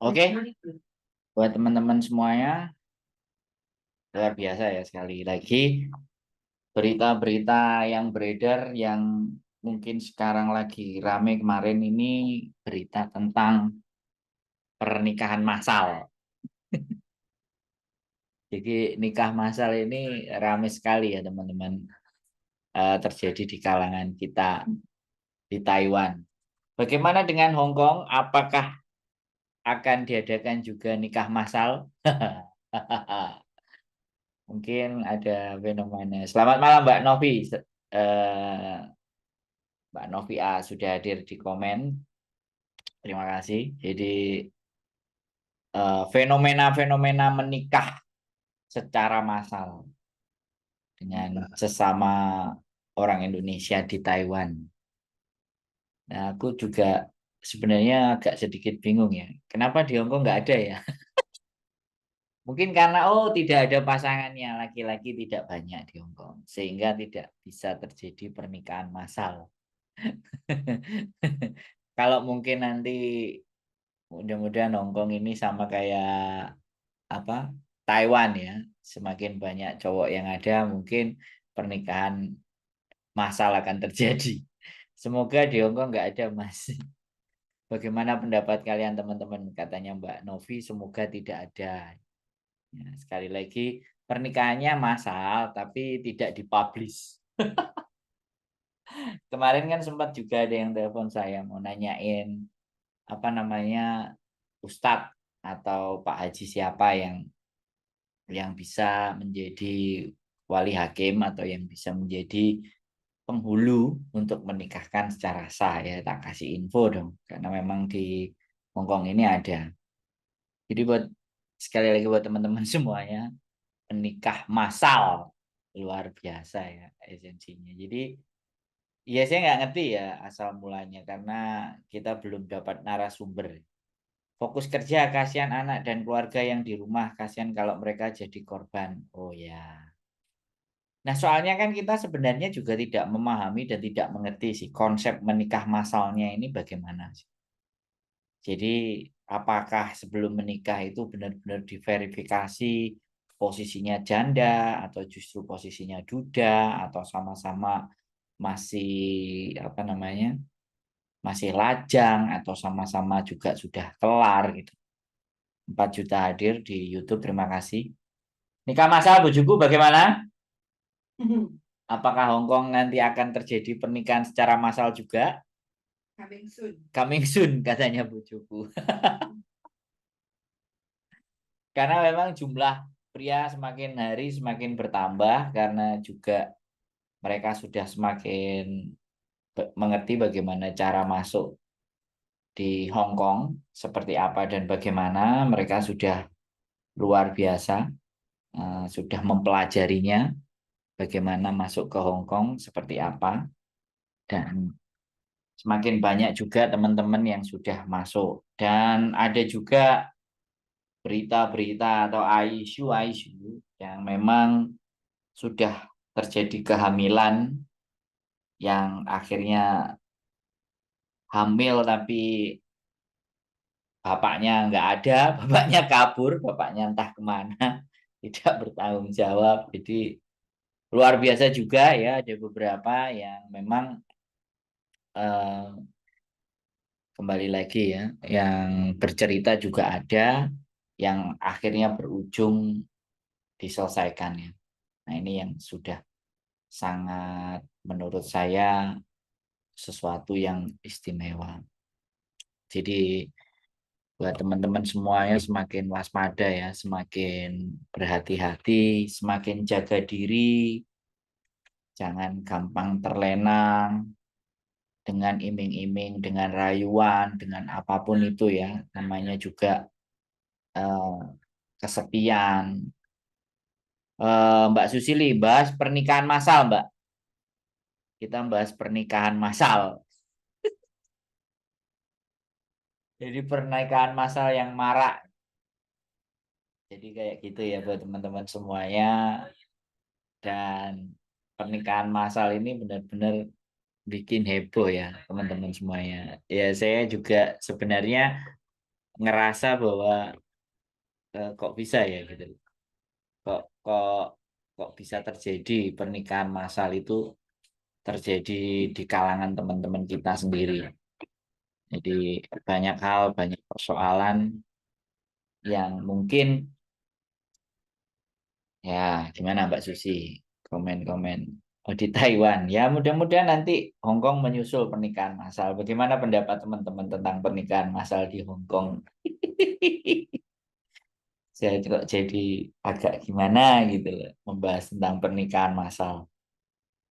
Oke, buat teman-teman semuanya, luar biasa ya sekali lagi berita-berita yang beredar yang mungkin sekarang lagi rame kemarin ini berita tentang pernikahan massal. Jadi nikah massal ini rame sekali ya teman-teman. Terjadi di kalangan kita di Taiwan. Bagaimana dengan Hong Kong? Apakah akan diadakan juga nikah massal? Mungkin ada fenomena. Selamat malam Mbak Novi. Mbak Novi A sudah hadir di komen. Terima kasih. Jadi fenomena-fenomena menikah secara massal dengan sesama orang Indonesia di Taiwan. Nah, aku juga sebenarnya agak sedikit bingung ya. Kenapa di Hongkong nggak ada ya? Mungkin karena tidak ada pasangannya, laki-laki tidak banyak di Hongkong, sehingga tidak bisa terjadi pernikahan massal. Kalau mungkin nanti mudah-mudahan Hongkong ini sama kayak apa Taiwan ya, semakin banyak cowok yang ada, mungkin pernikahan massal akan terjadi. Semoga di Hongkong nggak ada, Mas. Bagaimana pendapat kalian teman-teman? Katanya Mbak Novi, semoga tidak ada. Ya, sekali lagi pernikahannya massal tapi tidak dipublish. Kemarin kan sempat juga ada yang telepon saya mau nanyain apa namanya Ustadz atau Pak Haji siapa yang bisa menjadi wali hakim atau yang bisa menjadi penghulu untuk menikahkan secara sah ya, tak kasih info dong karena memang di Hongkong ini ada. Jadi buat sekali lagi buat teman-teman semuanya, menikah massal luar biasa ya esensinya. Jadi ya saya nggak ngerti ya asal mulanya karena kita belum dapat narasumber. Fokus kerja, kasihan anak dan keluarga yang di rumah, kasihan kalau mereka jadi korban. Oh ya. Nah, soalnya kan kita sebenarnya juga tidak memahami dan tidak mengerti sih konsep menikah massalnya ini bagaimana sih. Jadi, apakah sebelum menikah itu benar-benar diverifikasi posisinya janda atau justru posisinya duda atau sama-sama masih apa namanya? Masih lajang atau sama-sama juga sudah kelar gitu. 4 juta hadir di YouTube, terima kasih. Nikah massal bujuku bagaimana? Apakah Hongkong nanti akan terjadi pernikahan secara massal juga? Coming soon. Coming soon katanya bujuku. Karena memang jumlah pria semakin hari semakin bertambah karena juga mereka sudah semakin mengerti bagaimana cara masuk di Hong Kong seperti apa dan bagaimana mereka sudah luar biasa, sudah mempelajarinya bagaimana masuk ke Hong Kong seperti apa dan semakin banyak juga teman-teman yang sudah masuk dan ada juga berita-berita atau isu-isu yang memang sudah terjadi kehamilan yang akhirnya hamil tapi bapaknya nggak ada, bapaknya kabur, bapaknya entah kemana, tidak bertanggung jawab. Jadi luar biasa juga ya, ada beberapa yang memang eh, kembali lagi ya, yang bercerita juga ada, yang akhirnya berujung diselesaikan ya. Nah ini yang sudah sangat menurut saya sesuatu yang istimewa. Jadi buat teman-teman semuanya semakin waspada ya, semakin berhati-hati, semakin jaga diri, jangan gampang terlenang dengan iming-iming, dengan rayuan, dengan apapun itu ya, namanya juga eh, kesepian. Mbak Susili, bahas pernikahan massal, Mbak. Kita bahas pernikahan massal. Jadi pernikahan massal yang marak. Jadi kayak gitu ya buat teman-teman semuanya. Dan pernikahan massal ini benar-benar bikin heboh ya teman-teman semuanya. Ya saya juga sebenarnya ngerasa bahwa kok bisa ya gitu. Kok kok kok bisa terjadi pernikahan massal itu terjadi di kalangan teman-teman kita sendiri. Jadi banyak hal, banyak persoalan yang mungkin ya gimana Mbak Susi komen-komen. Oh, di Taiwan. Ya mudah-mudahan nanti Hong Kong menyusul pernikahan massal. Bagaimana pendapat teman-teman tentang pernikahan massal di Hong Kong? Saya kok jadi agak gimana gitu loh membahas tentang pernikahan massal.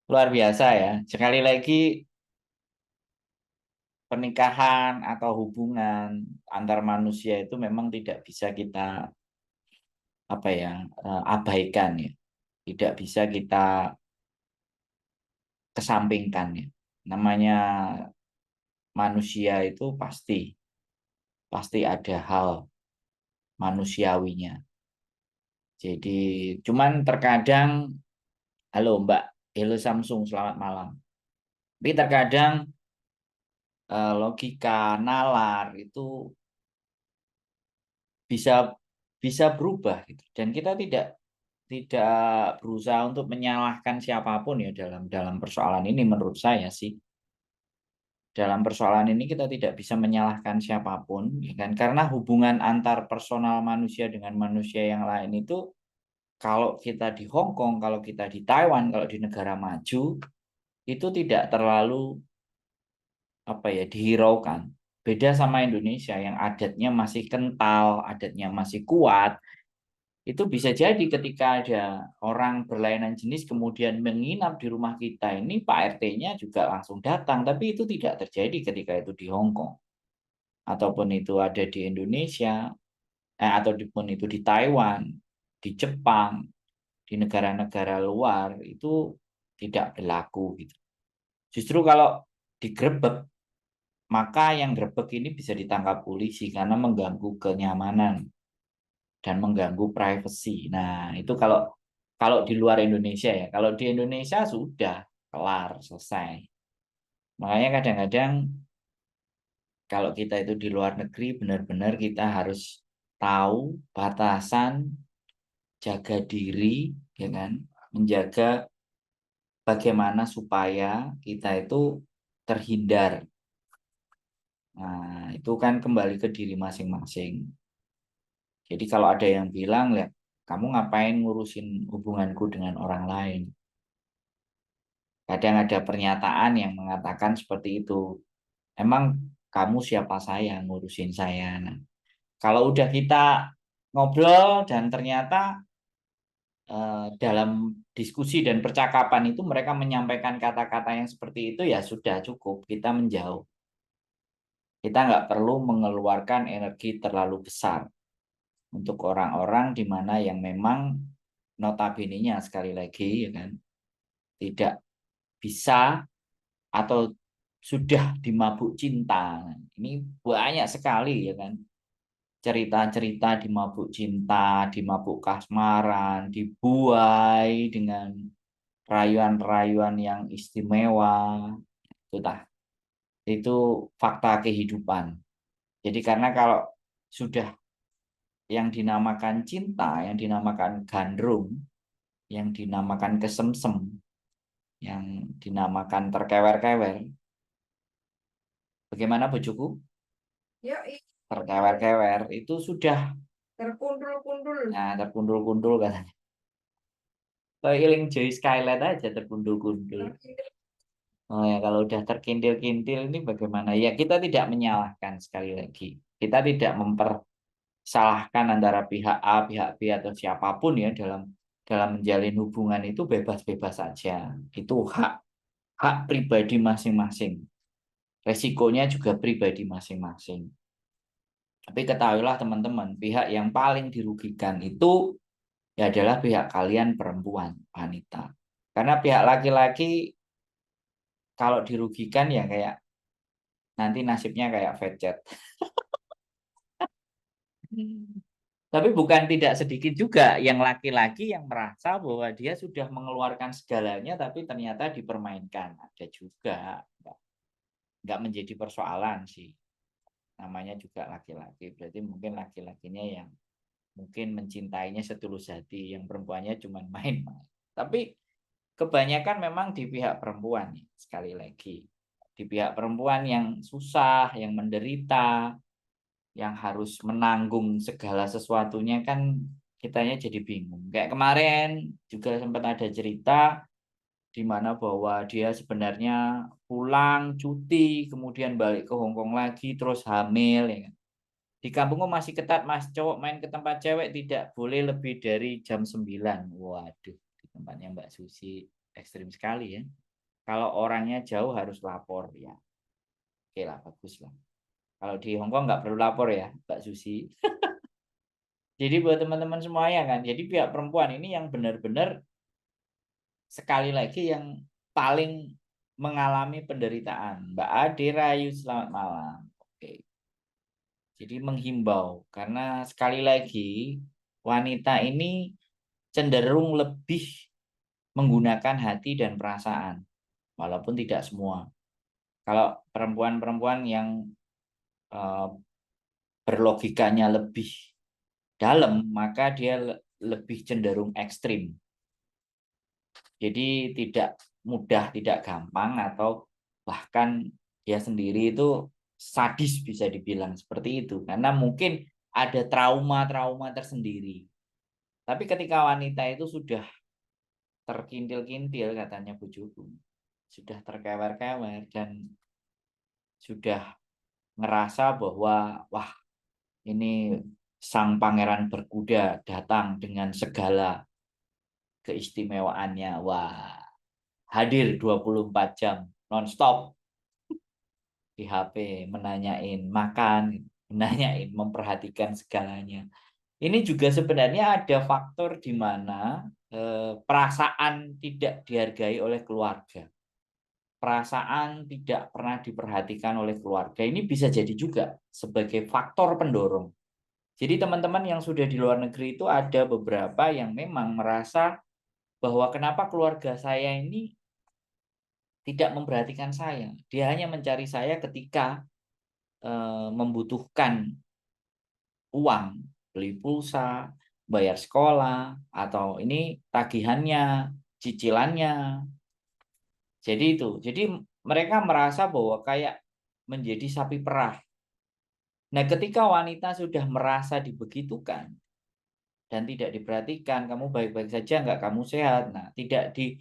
Luar biasa ya. Sekali lagi pernikahan atau hubungan antar manusia itu memang tidak bisa kita apa ya abaikan ya. Tidak bisa kita kesampingkan ya. Namanya manusia itu pasti ada hal manusiawinya. Jadi cuman terkadang halo Mbak, halo Samsung, selamat malam. Tapi terkadang logika nalar itu bisa bisa berubah gitu. Dan kita tidak berusaha untuk menyalahkan siapapun ya dalam dalam persoalan ini menurut saya sih. Dalam persoalan ini kita tidak bisa menyalahkan siapapun ya kan karena hubungan antar personal manusia dengan manusia yang lain itu kalau kita di Hong Kong, kalau kita di Taiwan, kalau di negara maju itu tidak terlalu apa ya dihiraukan. Beda sama Indonesia yang adatnya masih kental, adatnya masih kuat. Itu bisa jadi ketika ada orang berlainan jenis kemudian menginap di rumah kita ini Pak RT-nya juga langsung datang, tapi itu tidak terjadi ketika itu di Hong Kong ataupun itu ada di Indonesia ataupun itu di Taiwan, di Jepang, di negara-negara luar itu tidak berlaku gitu. Justru kalau digrebek maka yang grebek ini bisa ditangkap polisi karena mengganggu kenyamanan dan mengganggu privasi. Nah, itu kalau kalau di luar Indonesia ya. Kalau di Indonesia sudah kelar, selesai. Makanya kadang-kadang kalau kita itu di luar negeri benar-benar kita harus tahu batasan, jaga diri, ya kan? Menjaga bagaimana supaya kita itu terhindar. Nah, itu kan kembali ke diri masing-masing. Jadi kalau ada yang bilang, ya, kamu ngapain ngurusin hubunganku dengan orang lain? Kadang ada pernyataan yang mengatakan seperti itu. Emang kamu siapa saya ngurusin saya? Nah, kalau udah kita ngobrol dan ternyata dalam diskusi dan percakapan itu mereka menyampaikan kata-kata yang seperti itu ya sudah cukup kita menjauh. Kita nggak perlu mengeluarkan energi terlalu besar untuk orang-orang di mana yang memang notabene-nya sekali lagi ya kan tidak bisa atau sudah dimabuk cinta. Ini banyak sekali ya kan cerita-cerita dimabuk cinta, dimabuk kasmaran, dibuai dengan rayuan-rayuan yang istimewa. Itu fakta kehidupan. Jadi karena kalau sudah yang dinamakan cinta, yang dinamakan gandrung, yang dinamakan kesemsem, yang dinamakan terkewer-kewer. Bagaimana bojoku? Terkewer-kewer itu sudah terkundul-kundul. nah terkundul-kundul katanya. Keiling Joy Skylight aja terkundul-kundul. Oh ya kalau udah terkintil-kintil ini bagaimana? Ya kita tidak menyalahkan sekali lagi. Kita tidak mempersalahkan antara pihak A, pihak B atau siapapun ya dalam dalam menjalin hubungan itu bebas-bebas saja. Itu hak hak pribadi masing-masing. Resikonya juga pribadi masing-masing. Tapi ketahuilah teman-teman, pihak yang paling dirugikan itu ya adalah pihak kalian perempuan, wanita. Karena pihak laki-laki kalau dirugikan ya kayak nanti nasibnya kayak Vedget. Tapi bukan tidak sedikit juga yang laki-laki yang merasa bahwa dia sudah mengeluarkan segalanya tapi ternyata dipermainkan. Ada juga. Nggak menjadi persoalan sih. namanya juga laki-laki. Berarti mungkin laki-lakinya yang mungkin mencintainya setulus hati, yang perempuannya cuma main-main. Tapi kebanyakan memang di pihak perempuan, sekali lagi. Di pihak perempuan yang susah, yang menderita, yang harus menanggung segala sesuatunya kan kitanya jadi bingung. Kayak kemarin juga sempat ada cerita di mana bahwa dia sebenarnya pulang cuti, kemudian balik ke Hongkong lagi, terus hamil, ya kan. Di kampungku masih ketat, Mas. Cowok main ke tempat cewek tidak boleh lebih dari jam 9. Waduh, di tempatnya Mbak Susi ekstrim sekali ya. Kalau orangnya jauh harus lapor ya. Oke lah, bagus lah. Kalau di Hongkong nggak perlu lapor ya, Mbak Susi. Jadi buat teman-teman semuanya kan, jadi pihak perempuan ini yang benar-benar sekali lagi yang paling mengalami penderitaan. Mbak Ade Rayu, selamat malam. Oke. Jadi menghimbau karena sekali lagi wanita ini cenderung lebih menggunakan hati dan perasaan, walaupun tidak semua. Kalau perempuan-perempuan yang eh, berlogikanya lebih dalam, maka dia lebih cenderung ekstrim. Jadi tidak mudah, tidak gampang, atau bahkan dia sendiri itu sadis bisa dibilang seperti itu. Karena mungkin ada trauma-trauma tersendiri. Tapi ketika wanita itu sudah terkintil-kintil katanya bujuku, sudah terkewer-kewer dan sudah ngerasa bahwa wah ini sang pangeran berkuda datang dengan segala keistimewaannya. Wah, hadir 24 jam nonstop di HP, menanyain makan, menanyain, memperhatikan segalanya. Ini juga sebenarnya ada faktor di mana perasaan tidak dihargai oleh keluarga. Perasaan tidak pernah diperhatikan oleh keluarga. Ini bisa jadi juga sebagai faktor pendorong. Jadi teman-teman yang sudah di luar negeri itu ada beberapa yang memang merasa bahwa kenapa keluarga saya ini tidak memperhatikan saya. Dia hanya mencari saya ketika membutuhkan uang, beli pulsa, bayar sekolah, atau ini tagihannya, cicilannya. Jadi itu. Jadi mereka merasa bahwa kayak menjadi sapi perah. Nah, ketika wanita sudah merasa dibegitukan dan tidak diperhatikan, kamu baik-baik saja nggak, kamu sehat. Nah, tidak di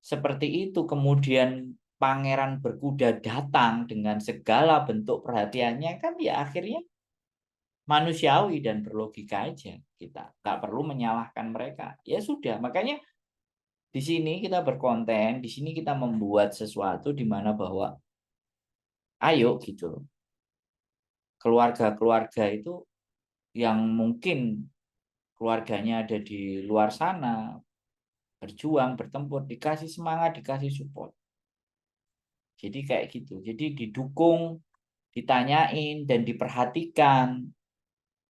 seperti itu kemudian pangeran berkuda datang dengan segala bentuk perhatiannya, kan ya akhirnya manusiawi dan berlogika aja, kita nggak perlu menyalahkan mereka. Ya sudah, makanya di sini kita berkonten, di sini kita membuat sesuatu di mana bahwa ayo gitu loh, keluarga-keluarga itu yang mungkin keluarganya ada di luar sana, berjuang, bertempur, dikasih semangat, dikasih support. Jadi kayak gitu. Jadi didukung, ditanyain dan diperhatikan.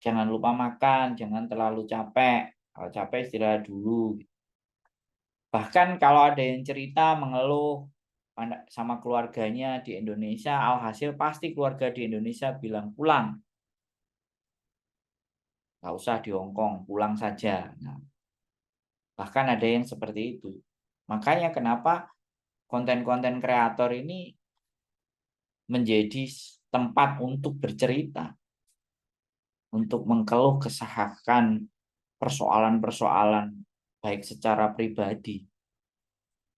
Jangan lupa makan, jangan terlalu capek. Kalau capek istirahat dulu. Bahkan kalau ada yang cerita mengeluh sama keluarganya di Indonesia, alhasil pasti keluarga di Indonesia bilang pulang. Nggak usah di Hongkong, pulang saja. Nah, bahkan ada yang seperti itu. Makanya kenapa konten-konten kreator ini menjadi tempat untuk bercerita, untuk mengeluh kesahkan persoalan-persoalan baik secara pribadi.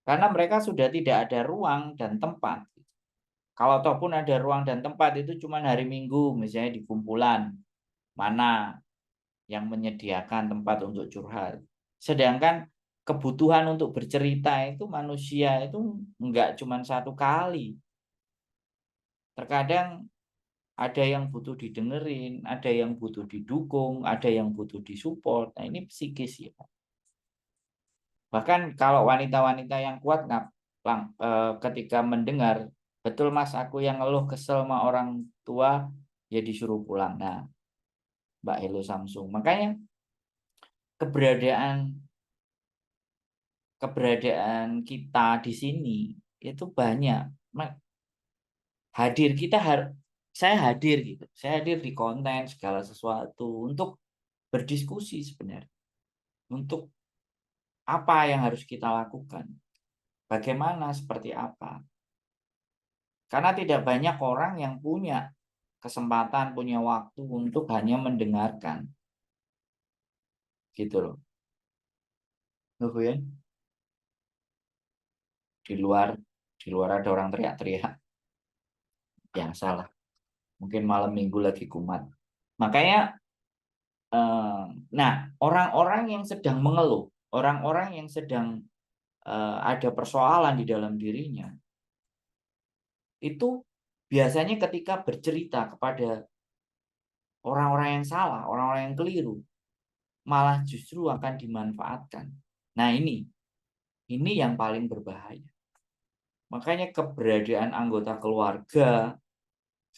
Karena mereka sudah tidak ada ruang dan tempat. Kalau ataupun ada ruang dan tempat itu cuma hari Minggu, misalnya di kumpulan mana yang menyediakan tempat untuk curhat. Sedangkan kebutuhan untuk bercerita itu manusia itu enggak cuma satu kali. Terkadang ada yang butuh didengerin, ada yang butuh didukung, ada yang butuh disupport. Nah, ini psikis ya. Bahkan kalau wanita-wanita yang kuat ketika mendengar, betul Mas, aku yang ngeluh kesel sama orang tua, ya disuruh pulang. Nah, Mbak Hello Samsung. Makanya keberadaan keberadaan kita di sini itu banyak. Hadir kita saya hadir gitu. Saya hadir di konten segala sesuatu untuk berdiskusi sebenarnya. Untuk apa yang harus kita lakukan. Bagaimana, seperti apa. Karena tidak banyak orang yang punya kesempatan, punya waktu untuk hanya mendengarkan. Gitu loh. Loh ya? Di luar ada orang teriak-teriak. Yang salah. Mungkin malam minggu lagi kumat. Makanya, nah, orang-orang yang sedang mengeluh, orang-orang yang sedang ada persoalan di dalam dirinya, itu biasanya ketika bercerita kepada orang-orang yang salah, orang-orang yang keliru, malah justru akan dimanfaatkan. Nah, ini yang paling berbahaya. Makanya keberadaan anggota keluarga,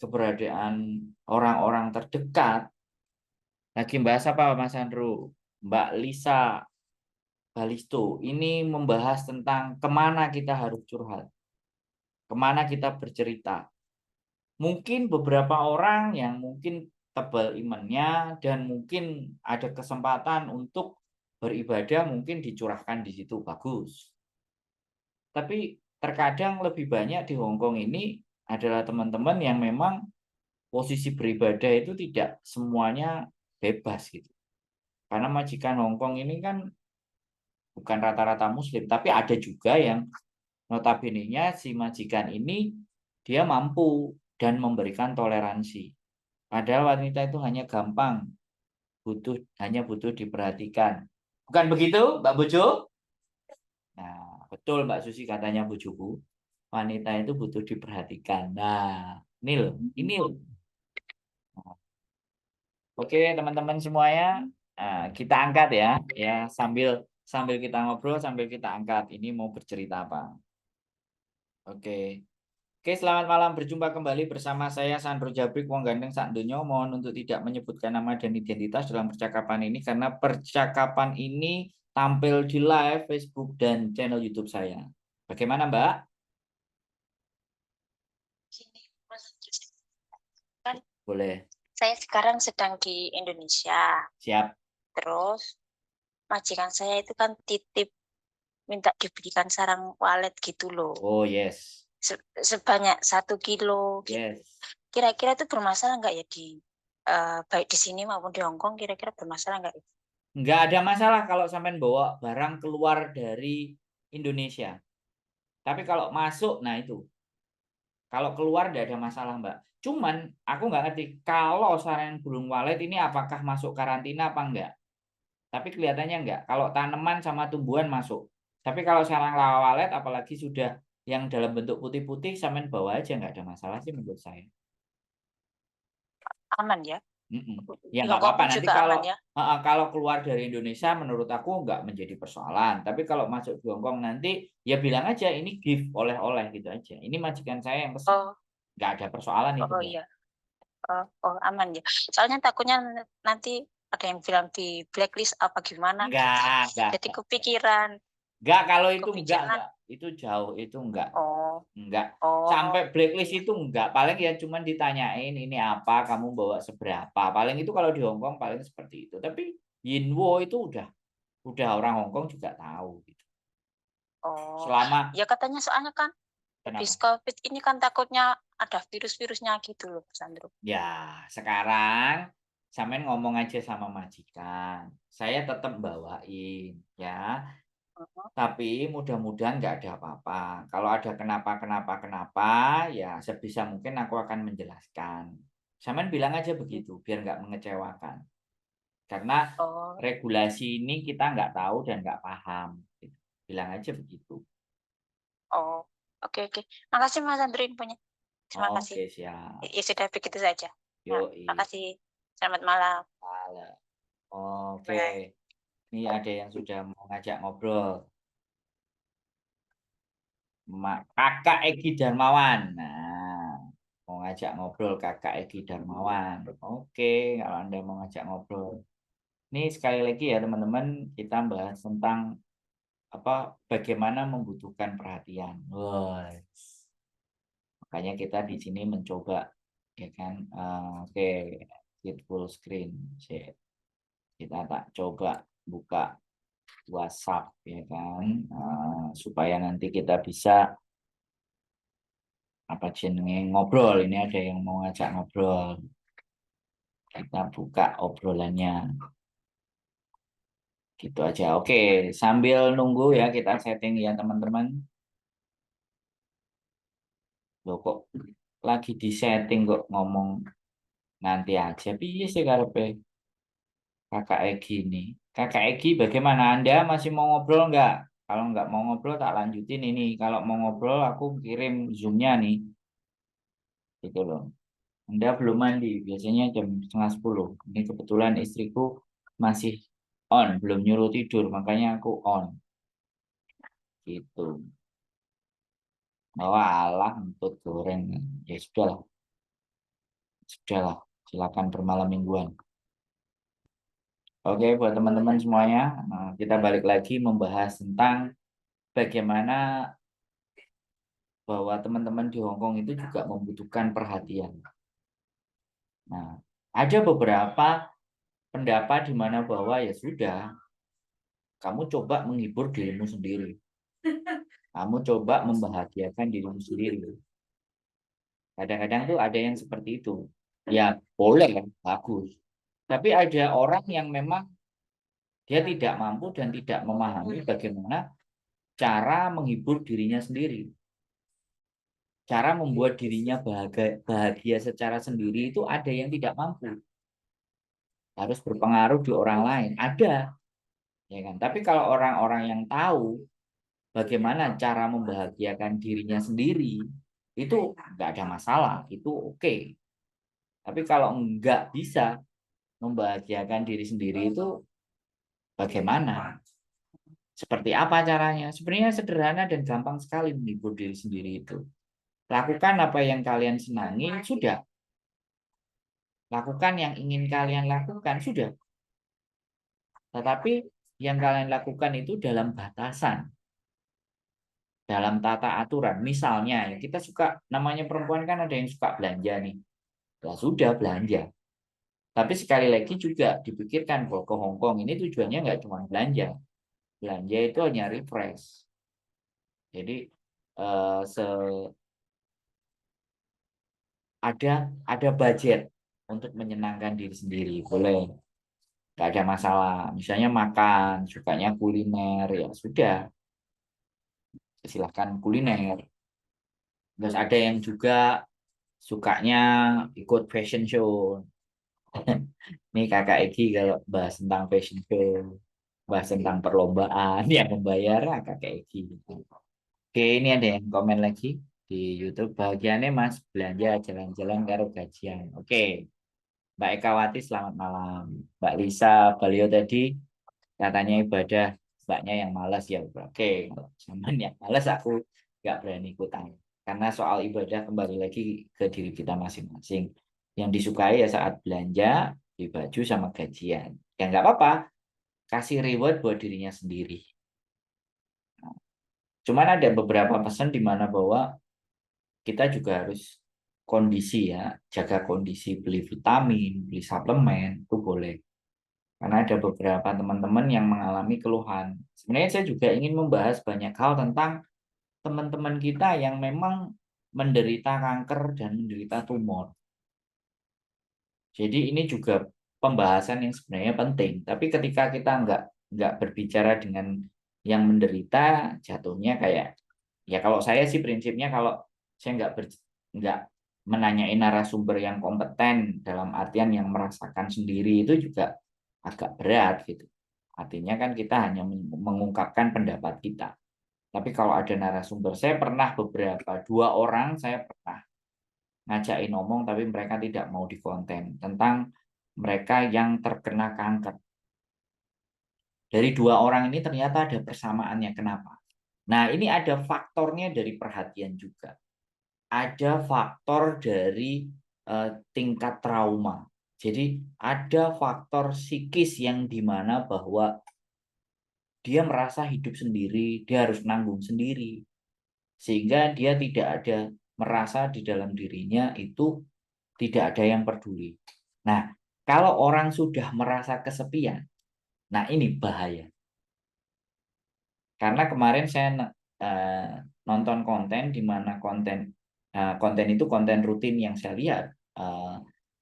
keberadaan orang-orang terdekat, lagi bahas apa Mas Andrew? Mbak Lisa Balisto, ini membahas tentang kemana kita harus curhat, kemana kita bercerita. Mungkin beberapa orang yang mungkin tebal imannya dan mungkin ada kesempatan untuk beribadah, mungkin dicurahkan di situ, bagus. Tapi terkadang lebih banyak di Hongkong ini adalah teman-teman yang memang posisi beribadah itu tidak semuanya bebas gitu. Karena majikan Hongkong ini kan bukan rata-rata muslim, tapi ada juga yang notabene-nya si majikan ini dia mampu dan memberikan toleransi. Padahal wanita itu hanya gampang, hanya butuh diperhatikan. Bukan begitu, Mbak Bojo? Nah, betul Mbak Susi katanya bojoku. Wanita itu butuh diperhatikan. Nah, ini loh. Oke, teman-teman semuanya, kita angkat ya, sambil sambil kita ngobrol, sambil kita angkat. Ini mau bercerita apa? Oke. Oke, selamat malam. Berjumpa kembali bersama saya Sandro Jabrik Wong Gandeng Sakdonyo. Mohon untuk tidak menyebutkan nama dan identitas dalam percakapan ini karena percakapan ini tampil di live Facebook dan channel YouTube saya. Bagaimana, Mbak? Gini, Mas, kan Boleh. saya sekarang sedang di Indonesia. Siap. Terus majikan saya itu kan titip minta diberikan sarang walet gitu loh. Oh, yes. Sebanyak 1 kilo. Yes. Kira-kira itu bermasalah nggak ya baik di sini maupun di Hongkong, kira-kira bermasalah nggak ya? Nggak ada masalah kalau sampean bawa barang keluar dari Indonesia. Tapi kalau masuk, nah itu. Kalau keluar nggak ada masalah, Mbak. Cuman aku nggak ngerti kalau sarang burung walet ini apakah masuk karantina apa enggak. Tapi kelihatannya enggak. Kalau tanaman sama tumbuhan masuk. Tapi kalau sarang lava walet apalagi sudah yang dalam bentuk putih-putih, sampean bawa aja nggak ada masalah sih menurut saya. Aman ya? Ya Di nggak Hongkong apa-apa. pun Nanti juga kalau aman ya? kalau keluar dari Indonesia menurut aku nggak menjadi persoalan. Tapi kalau masuk di Hongkong nanti ya bilang aja ini gift oleh-oleh gitu aja. Ini majikan saya yang pesan. Oh, Nggak ada persoalan itu, oh Mbak. iya. Oh, aman ya. Soalnya takutnya nanti ada yang bilang di blacklist apa gimana. Enggak. Jadi kepikiran. Enggak, kalau itu enggak, Kepikiran. Mbak. Itu jauh, itu enggak. Oh, Enggak. oh, Sampai blacklist itu enggak. Paling ya cuman ditanyain ini apa, kamu bawa seberapa. Paling itu kalau di Hongkong paling seperti itu. Tapi Yinwo itu udah orang Hongkong juga tahu gitu. oh. Selama Ya katanya soalnya kan habis kenapa? COVID ini kan takutnya ada virus-virusnya gitu loh, Sandro. Ya, sekarang sampean ngomong aja sama majikan. Saya tetap bawain ya. Mhm. Tapi mudah-mudahan nggak ada apa-apa. Kalau ada kenapa, ya sebisa mungkin aku akan menjelaskan. Sampean bilang aja begitu, biar nggak mengecewakan. Karena Oh, regulasi ini kita nggak tahu dan nggak paham. Gitu. Bilang aja begitu. oh. Oke, oke. Makasih Mas Sandro infonya. Terima kasih. Oke, siap. Ya sudah begitu saja. Ya, Yoi. makasih. Selamat malam. Halo. Oke. Bye. Ini ada yang sudah mau ngajak ngobrol. Kakak Egi Darmawan. Nah, mau ngajak ngobrol Kakak Egi Darmawan. Oke, kalau Anda mau ngajak ngobrol. Ini sekali lagi ya teman-teman, kita bahas tentang bagaimana membutuhkan perhatian. Wah, makanya kita di sini mencoba ya kan. Oke, hit full screen. Kita tak coba buka WhatsApp ya kan, supaya nanti kita bisa apa jenenge ngobrol. Ini ada yang mau ngajak ngobrol, kita buka obrolannya gitu aja. Oke, sambil nunggu ya kita setting ya teman-teman. Loh kok lagi di setting kok ngomong nanti aja piye sih karepe Kakak Egi ini. Kakak Egi, bagaimana Anda masih mau ngobrol nggak? Kalau nggak mau ngobrol tak lanjutin ini. Kalau mau ngobrol aku kirim Zoom-nya nih. Gitu loh. Anda belum mandi, biasanya jam setengah 10. Ini kebetulan istriku masih on, belum nyuruh tidur, makanya aku on. Gitu. Bahwa Allah untuk goreng. Ya sudahlah, sudahlah. Silakan bermalam mingguan. Oke, buat teman-teman semuanya, kita balik lagi membahas tentang bagaimana bahwa teman-teman di Hongkong itu juga membutuhkan perhatian. Nah, ada beberapa pendapat di mana bahwa ya sudah, kamu coba menghibur dirimu sendiri. Kamu coba membahagiakan dirimu sendiri. Kadang-kadang tuh ada yang seperti itu. Ya, boleh, bagus. Tapi ada orang yang memang dia tidak mampu dan tidak memahami bagaimana cara menghibur dirinya sendiri. Cara membuat dirinya bahagia secara sendiri itu ada yang tidak mampu. Harus berpengaruh di orang lain. Ada, ya kan? Tapi kalau orang-orang yang tahu bagaimana cara membahagiakan dirinya sendiri, itu nggak ada masalah, itu oke. Tapi kalau nggak bisa membahagiakan diri sendiri itu bagaimana? Seperti apa caranya? Sebenarnya sederhana dan gampang sekali menghibur diri sendiri itu. Lakukan apa yang kalian senangi, sudah. Lakukan yang ingin kalian lakukan, sudah. Tetapi yang kalian lakukan itu dalam batasan, dalam tata aturan. Misalnya, ya, kita suka, namanya perempuan kan ada yang suka belanja nih. Ya sudah, belanja. Tapi sekali lagi juga dipikirkan bahwa ke Hongkong ini tujuannya nggak cuma belanja. Belanja itu hanya refresh. Jadi eh, se ada budget untuk menyenangkan diri sendiri, boleh, nggak ada masalah. Misalnya makan, sukanya kuliner, ya sudah, silahkan kuliner. Terus ada yang juga sukanya ikut fashion show. Nih kakak Egi kalau bahas tentang fashion show, bahas tentang perlombaan yang membayar kakak Egi. Oke, ini ada yang komen lagi di YouTube. Bahagiannya Mas belanja jalan-jalan karo gajian. Oke, Mbak Ekawati selamat malam. Mbak Lisa Balio tadi katanya ibadah, mbaknya yang malas ya. Oke, zaman yang malas aku nggak berani ikutan. Karena soal ibadah kembali lagi ke diri kita masing-masing. Yang disukai ya saat belanja, beli baju sama gajian. Ya nggak apa-apa, kasih reward buat dirinya sendiri. Cuman ada beberapa pesan di mana bahwa kita juga harus kondisi ya, jaga kondisi, beli vitamin, beli suplemen, itu boleh. Karena ada beberapa teman-teman yang mengalami keluhan. Sebenarnya saya juga ingin membahas banyak hal tentang teman-teman kita yang memang menderita kanker dan menderita tumor. Jadi ini juga pembahasan yang sebenarnya penting. Tapi ketika kita nggak berbicara dengan yang menderita, jatuhnya kayak ya kalau saya sih prinsipnya kalau saya nggak menanyai narasumber yang kompeten dalam artian yang merasakan sendiri itu juga agak berat gitu. Artinya kan kita hanya mengungkapkan pendapat kita. Tapi kalau ada narasumber, saya pernah dua orang saya pernah ngajakin ngomong tapi mereka tidak mau di konten tentang mereka yang terkena kanker. Dari dua orang ini ternyata ada persamaannya. Kenapa? Nah, ini ada faktornya dari perhatian juga. Ada faktor dari tingkat trauma. Jadi ada faktor psikis yang dimana bahwa dia merasa hidup sendiri, dia harus nanggung sendiri. Sehingga dia tidak ada merasa di dalam dirinya itu tidak ada yang peduli. Nah, kalau orang sudah merasa kesepian, nah ini bahaya. Karena kemarin saya nonton konten di mana konten itu konten rutin yang saya lihat.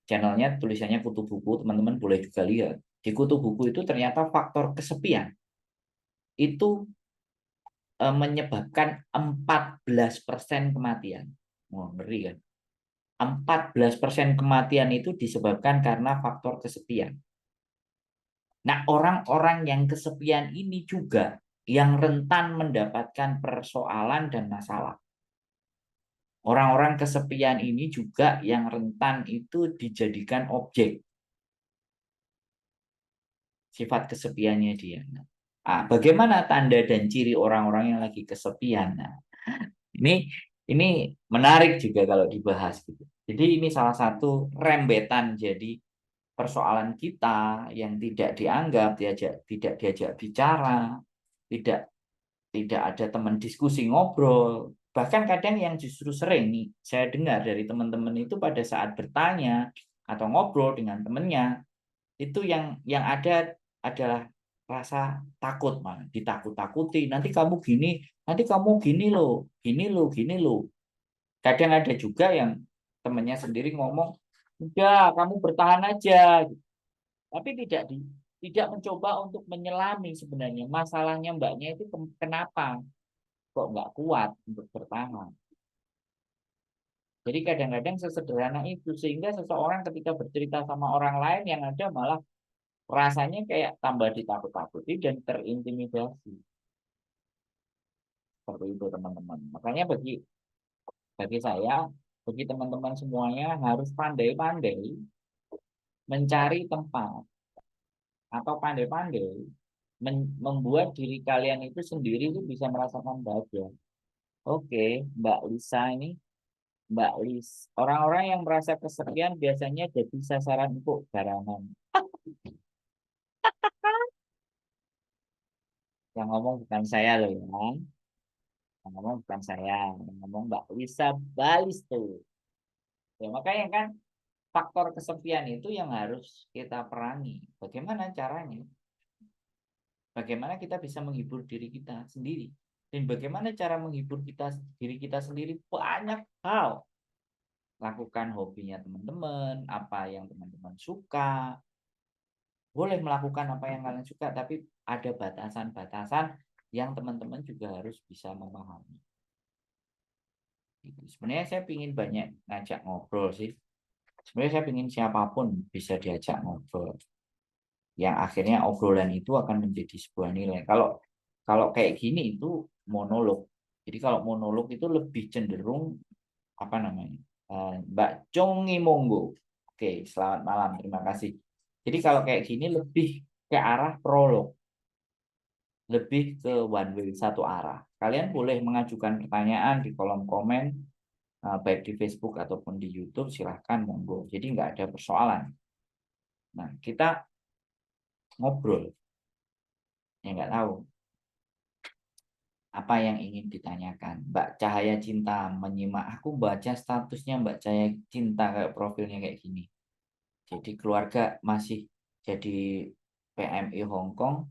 Channelnya tulisannya Kutu Buku, teman-teman boleh juga lihat. Di Kutu Buku itu ternyata faktor kesepian itu menyebabkan 14% kematian. Oh, ngeri kan? 14% kematian itu disebabkan karena faktor kesepian. Nah, orang-orang yang kesepian ini juga yang rentan mendapatkan persoalan dan masalah. Orang-orang kesepian ini juga yang rentan itu dijadikan objek. Sifat kesepiannya dia. Nah, bagaimana tanda dan ciri orang-orang yang lagi kesepian? Nah, ini menarik juga kalau dibahas gitu. Jadi ini salah satu rembetan jadi persoalan kita yang tidak dianggap, tidak diajak bicara, tidak tidak ada teman diskusi ngobrol. Bahkan kadang yang justru sering nih saya dengar dari teman-teman itu pada saat bertanya atau ngobrol dengan temannya itu yang ada adalah rasa takut, malah ditakut-takuti, nanti kamu gini, nanti kamu gini loh, gini loh, gini loh. Kadang ada juga yang temannya sendiri ngomong, udah kamu bertahan aja, tapi tidak mencoba untuk menyelami sebenarnya masalahnya mbaknya itu kenapa kok nggak kuat untuk bertahan. Jadi kadang-kadang sesederhana itu sehingga seseorang ketika bercerita sama orang lain yang ada malah rasanya kayak tambah ditakut-takuti dan terintimidasi. Seperti itu teman-teman. Makanya bagi saya, bagi teman-teman semuanya harus pandai-pandai mencari tempat atau pandai-pandai membuat diri kalian itu sendiri itu bisa merasakan bahagia. Oke, Mbak Lisa ini, Mbak Lis, orang-orang yang merasa kesepian biasanya jadi sasaran empuk garangan. Yang ngomong bukan saya loh ya, yang ngomong bukan saya, yang ngomong Mbak Lisa Balis tuh. Ya makanya kan faktor kesepian itu yang harus kita perangi. Bagaimana caranya? Bagaimana kita bisa menghibur diri kita sendiri? Dan bagaimana cara menghibur diri kita sendiri? Banyak hal. Lakukan hobinya teman-teman, apa yang teman-teman suka. Boleh melakukan apa yang kalian suka, tapi ada batasan-batasan yang teman-teman juga harus bisa memahami. Sebenarnya saya ingin banyak ngajak ngobrol sih. Sebenarnya saya ingin siapapun bisa diajak ngobrol. Yang akhirnya obrolan itu akan menjadi sebuah nilai. Kalau kayak gini itu monolog. Jadi kalau monolog itu lebih cenderung apa namanya? Mbak Congi Monggo. Oke, selamat malam. Terima kasih. Jadi kalau kayak gini lebih ke arah prolog. Lebih ke one way, satu arah. Kalian boleh mengajukan pertanyaan di kolom komen baik di Facebook ataupun di YouTube, silahkan monggo. Jadi nggak ada persoalan. Nah, kita ngobrol. Ya nggak tahu apa yang ingin ditanyakan. Mbak Cahaya Cinta menyimak. Aku baca statusnya Mbak Cahaya Cinta kayak profilnya kayak gini. Jadi keluarga masih jadi PMI Hong Kong,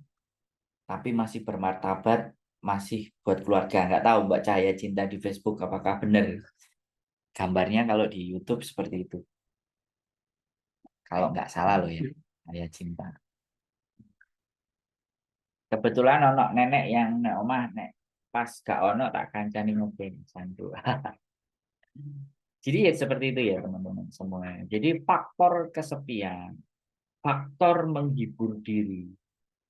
tapi masih bermartabat, masih buat keluarga. Nggak tahu Mbak Cahaya Cinta di Facebook apakah benar. Gambarnya kalau di YouTube seperti itu. Kalau nggak salah loh ya, Cahaya Cinta. Kebetulan ono nenek yang nek omah nek pas gak ono tak kancani ngobrol sandu. Jadi ya seperti itu ya teman-teman semuanya. Jadi faktor kesepian, faktor menghibur diri,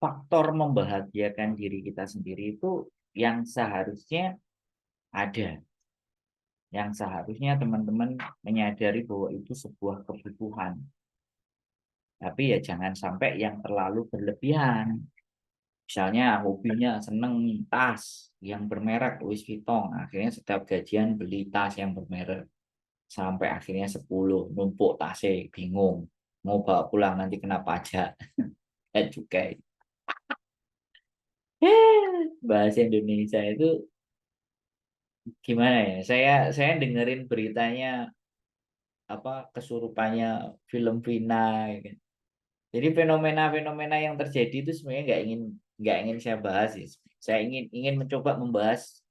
faktor membahagiakan diri kita sendiri itu yang seharusnya ada. Yang seharusnya teman-teman menyadari bahwa itu sebuah kebutuhan. Tapi ya jangan sampai yang terlalu berlebihan. Misalnya hobinya seneng tas yang bermerek Louis Vuitton. Akhirnya setiap gajian beli tas yang bermerek. Sampai akhirnya 10 numpuk tasnya bingung. Mau bawa pulang nanti kena pajak dan cukai. Bahasa Indonesia itu gimana ya? Saya dengerin beritanya kesurupannya film Vina, ya kan. Jadi fenomena-fenomena yang terjadi itu sebenarnya nggak ingin saya bahas ya. Saya ingin mencoba membahas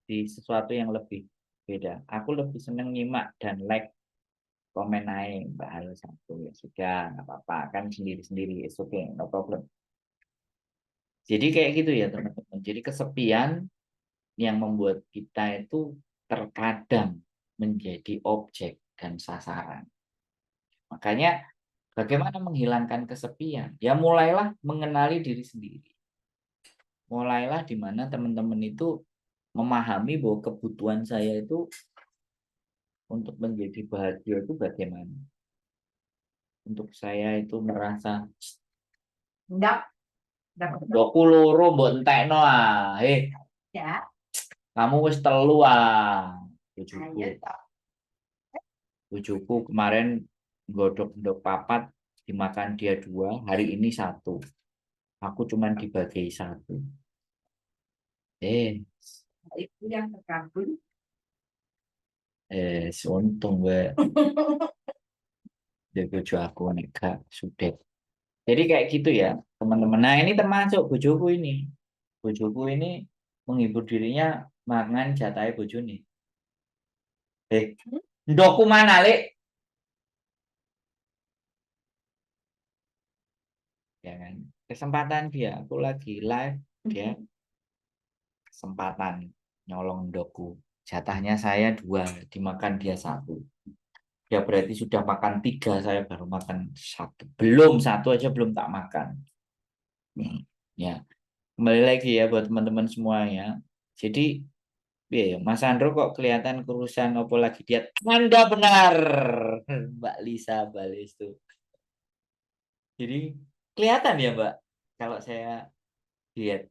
di sesuatu yang lebih beda. Aku lebih senang nyimak dan like komen aja Mbak Halo satu ya sudah nggak apa-apa kan sendiri-sendiri it's okay no problem. Jadi kayak gitu ya teman-teman. Jadi kesepian yang membuat kita itu terkadang menjadi objek dan sasaran. Makanya bagaimana menghilangkan kesepian? Ya mulailah mengenali diri sendiri. Mulailah di mana teman-teman itu memahami bahwa kebutuhan saya itu untuk menjadi bahagia itu bagaimana. Untuk saya itu merasa Enggak. doku loro mbok entekno ah. Ya. Kamu wis telu ah. Bojoku. Ayo tak. Bojoku kemarin godok-godok papat dimakan dia 2, hari ini 1. Aku cuman dibagi 1. Itu yang terkabul. Untung gue dia bojo aku nikah sudah. Jadi kayak gitu ya teman-teman. Nah ini termasuk bojoku ini. Bojoku ini menghibur dirinya mangan jatahe bojone. Ndokku mana, Lek? Ya kan. Kesempatan dia, aku lagi live, dia kesempatan nyolong ndokku. Jatahnya saya 2, dimakan dia 1. Ya berarti sudah makan 3, saya baru makan 1. Belum 1 aja belum tak makan. Ya, kembali lagi ya buat teman-teman semuanya. Jadi ya, Mas Andro kok kelihatan kurusan apa lagi dia Anda benar Mbak Lisa balis tuh. Jadi kelihatan ya Mbak kalau saya diet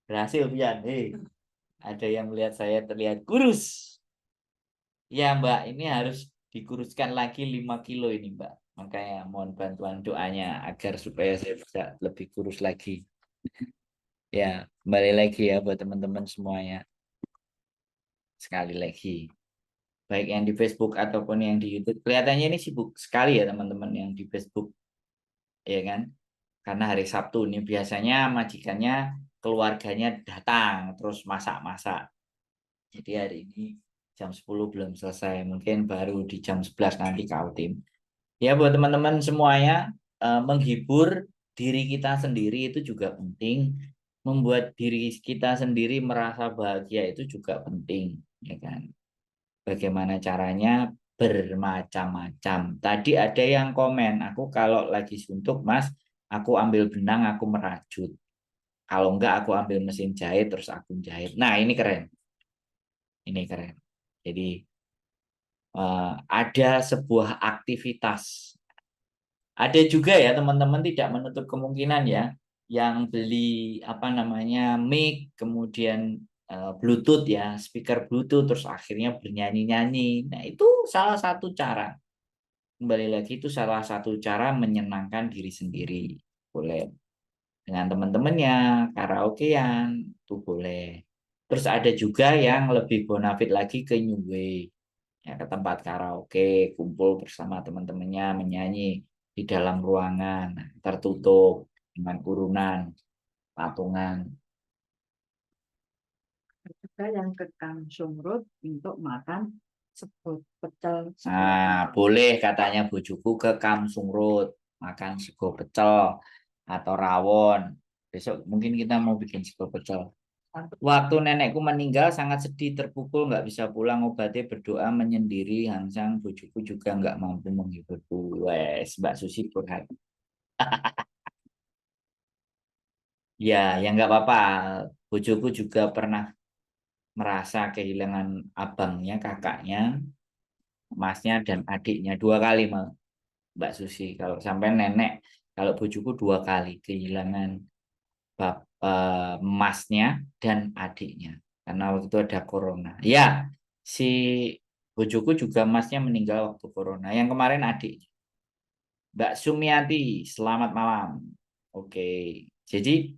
berhasil Pian. Ada yang melihat saya terlihat kurus. Ya Mbak, ini harus dikuruskan lagi 5 kilo ini Mbak. Makanya mohon bantuan doanya agar supaya saya bisa lebih kurus lagi. Ya, kembali lagi ya buat teman-teman semuanya. Sekali lagi. Baik yang di Facebook ataupun yang di YouTube. Kelihatannya ini sibuk sekali ya teman-teman yang di Facebook. Ya kan? Karena hari Sabtu ini biasanya majikannya keluarganya datang terus masak-masak. Jadi hari ini jam 10 belum selesai. Mungkin baru di jam 11 nanti kau tim. Ya buat teman-teman semuanya menghibur diri kita sendiri itu juga penting. Membuat diri kita sendiri merasa bahagia itu juga penting, ya kan? Bagaimana caranya? Bermacam-macam. Tadi ada yang komen, aku kalau lagi suntuk, Mas, aku ambil benang, aku merajut. Kalau enggak, aku ambil mesin jahit, terus aku jahit. Nah, ini keren. Ini keren. Jadi, ada sebuah aktivitas. Ada juga ya, teman-teman tidak menutup kemungkinan ya, yang beli apa namanya mic, kemudian Bluetooth ya, speaker Bluetooth, terus akhirnya bernyanyi-nyanyi. Nah, itu salah satu cara. Kembali lagi itu salah satu cara menyenangkan diri sendiri. Boleh dengan teman-temannya, karaokean, itu boleh. Terus ada juga yang lebih bonafit lagi ke New Way. Ya, ke tempat karaoke, kumpul bersama teman-temannya menyanyi di dalam ruangan tertutup dengan kurunan, patungan. Juga yang ke Kang Sumrut untuk makan sego pecel. Nah, boleh katanya bojoku ke Kamsung Road makan sego pecel atau rawon. Besok mungkin kita mau bikin sego pecel. Waktu nenekku meninggal sangat sedih, terpukul, nggak bisa pulang, obatnya berdoa menyendiri, hangsang bojoku juga nggak mampu menghiburku. Wes, Mbak Susi curhat. Ya, ya nggak apa-apa. Bojoku juga pernah merasa kehilangan abangnya, kakaknya, masnya, dan adiknya 2 kali malah. Mbak Susi. Kalau sampai nenek, kalau bojoku 2 kali kehilangan masnya dan adiknya. Karena waktu itu ada corona. Ya, si bojoku juga masnya meninggal waktu corona. Yang kemarin adiknya. Mbak Sumiati, selamat malam. Oke, jadi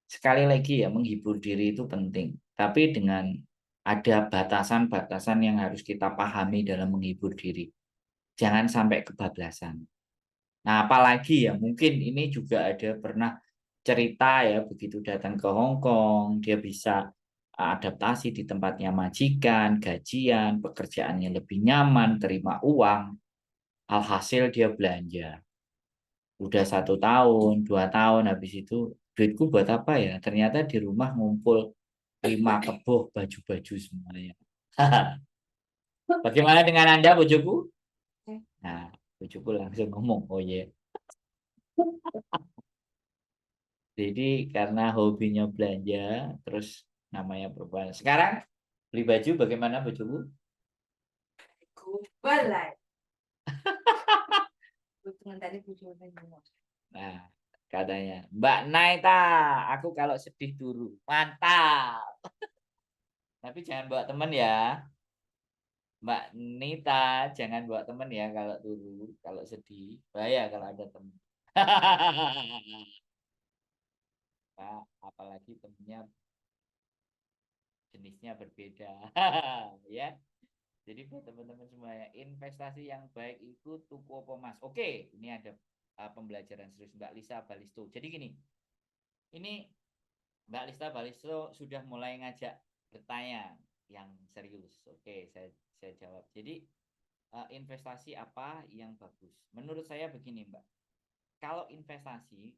sekali lagi ya menghibur diri itu penting. Tapi dengan ada batasan-batasan yang harus kita pahami dalam menghibur diri. Jangan sampai kebablasan. Nah, apalagi ya, mungkin ini juga ada pernah cerita ya, begitu datang ke Hong Kong, dia bisa adaptasi di tempatnya majikan, gajian, pekerjaannya lebih nyaman, terima uang, alhasil dia belanja. Udah 1 tahun, 2 tahun, habis itu duitku buat apa ya? Ternyata di rumah ngumpul 5 keboh baju-baju semuanya. Bagaimana dengan Anda, bojoku? Nah, bojoku langsung ngomong, oh iya. Jadi karena hobinya belanja, terus namanya perempuan. Sekarang beli baju bagaimana bojoku? Balai. Kebetulan tadi bujukan semua. Nah, katanya, Mbak Naita, aku kalau sedih turu. Mantap. Tapi jangan bawa temen ya. Mbak Nita, jangan bawa temen ya kalau turu, kalau sedih. Bahaya kalau ada temen. Nah, apalagi temennya jenisnya berbeda. Ya. Jadi buat teman-teman semuanya, investasi yang baik itu tuku pemas. Oke, ini ada pembelajaran serius Mbak Lisa Balisto. Jadi gini, ini Mbak Lisa Balisto sudah mulai ngajak bertanya yang serius. Oke, saya jawab. Jadi investasi apa yang bagus? Menurut saya begini, Mbak. Kalau investasi,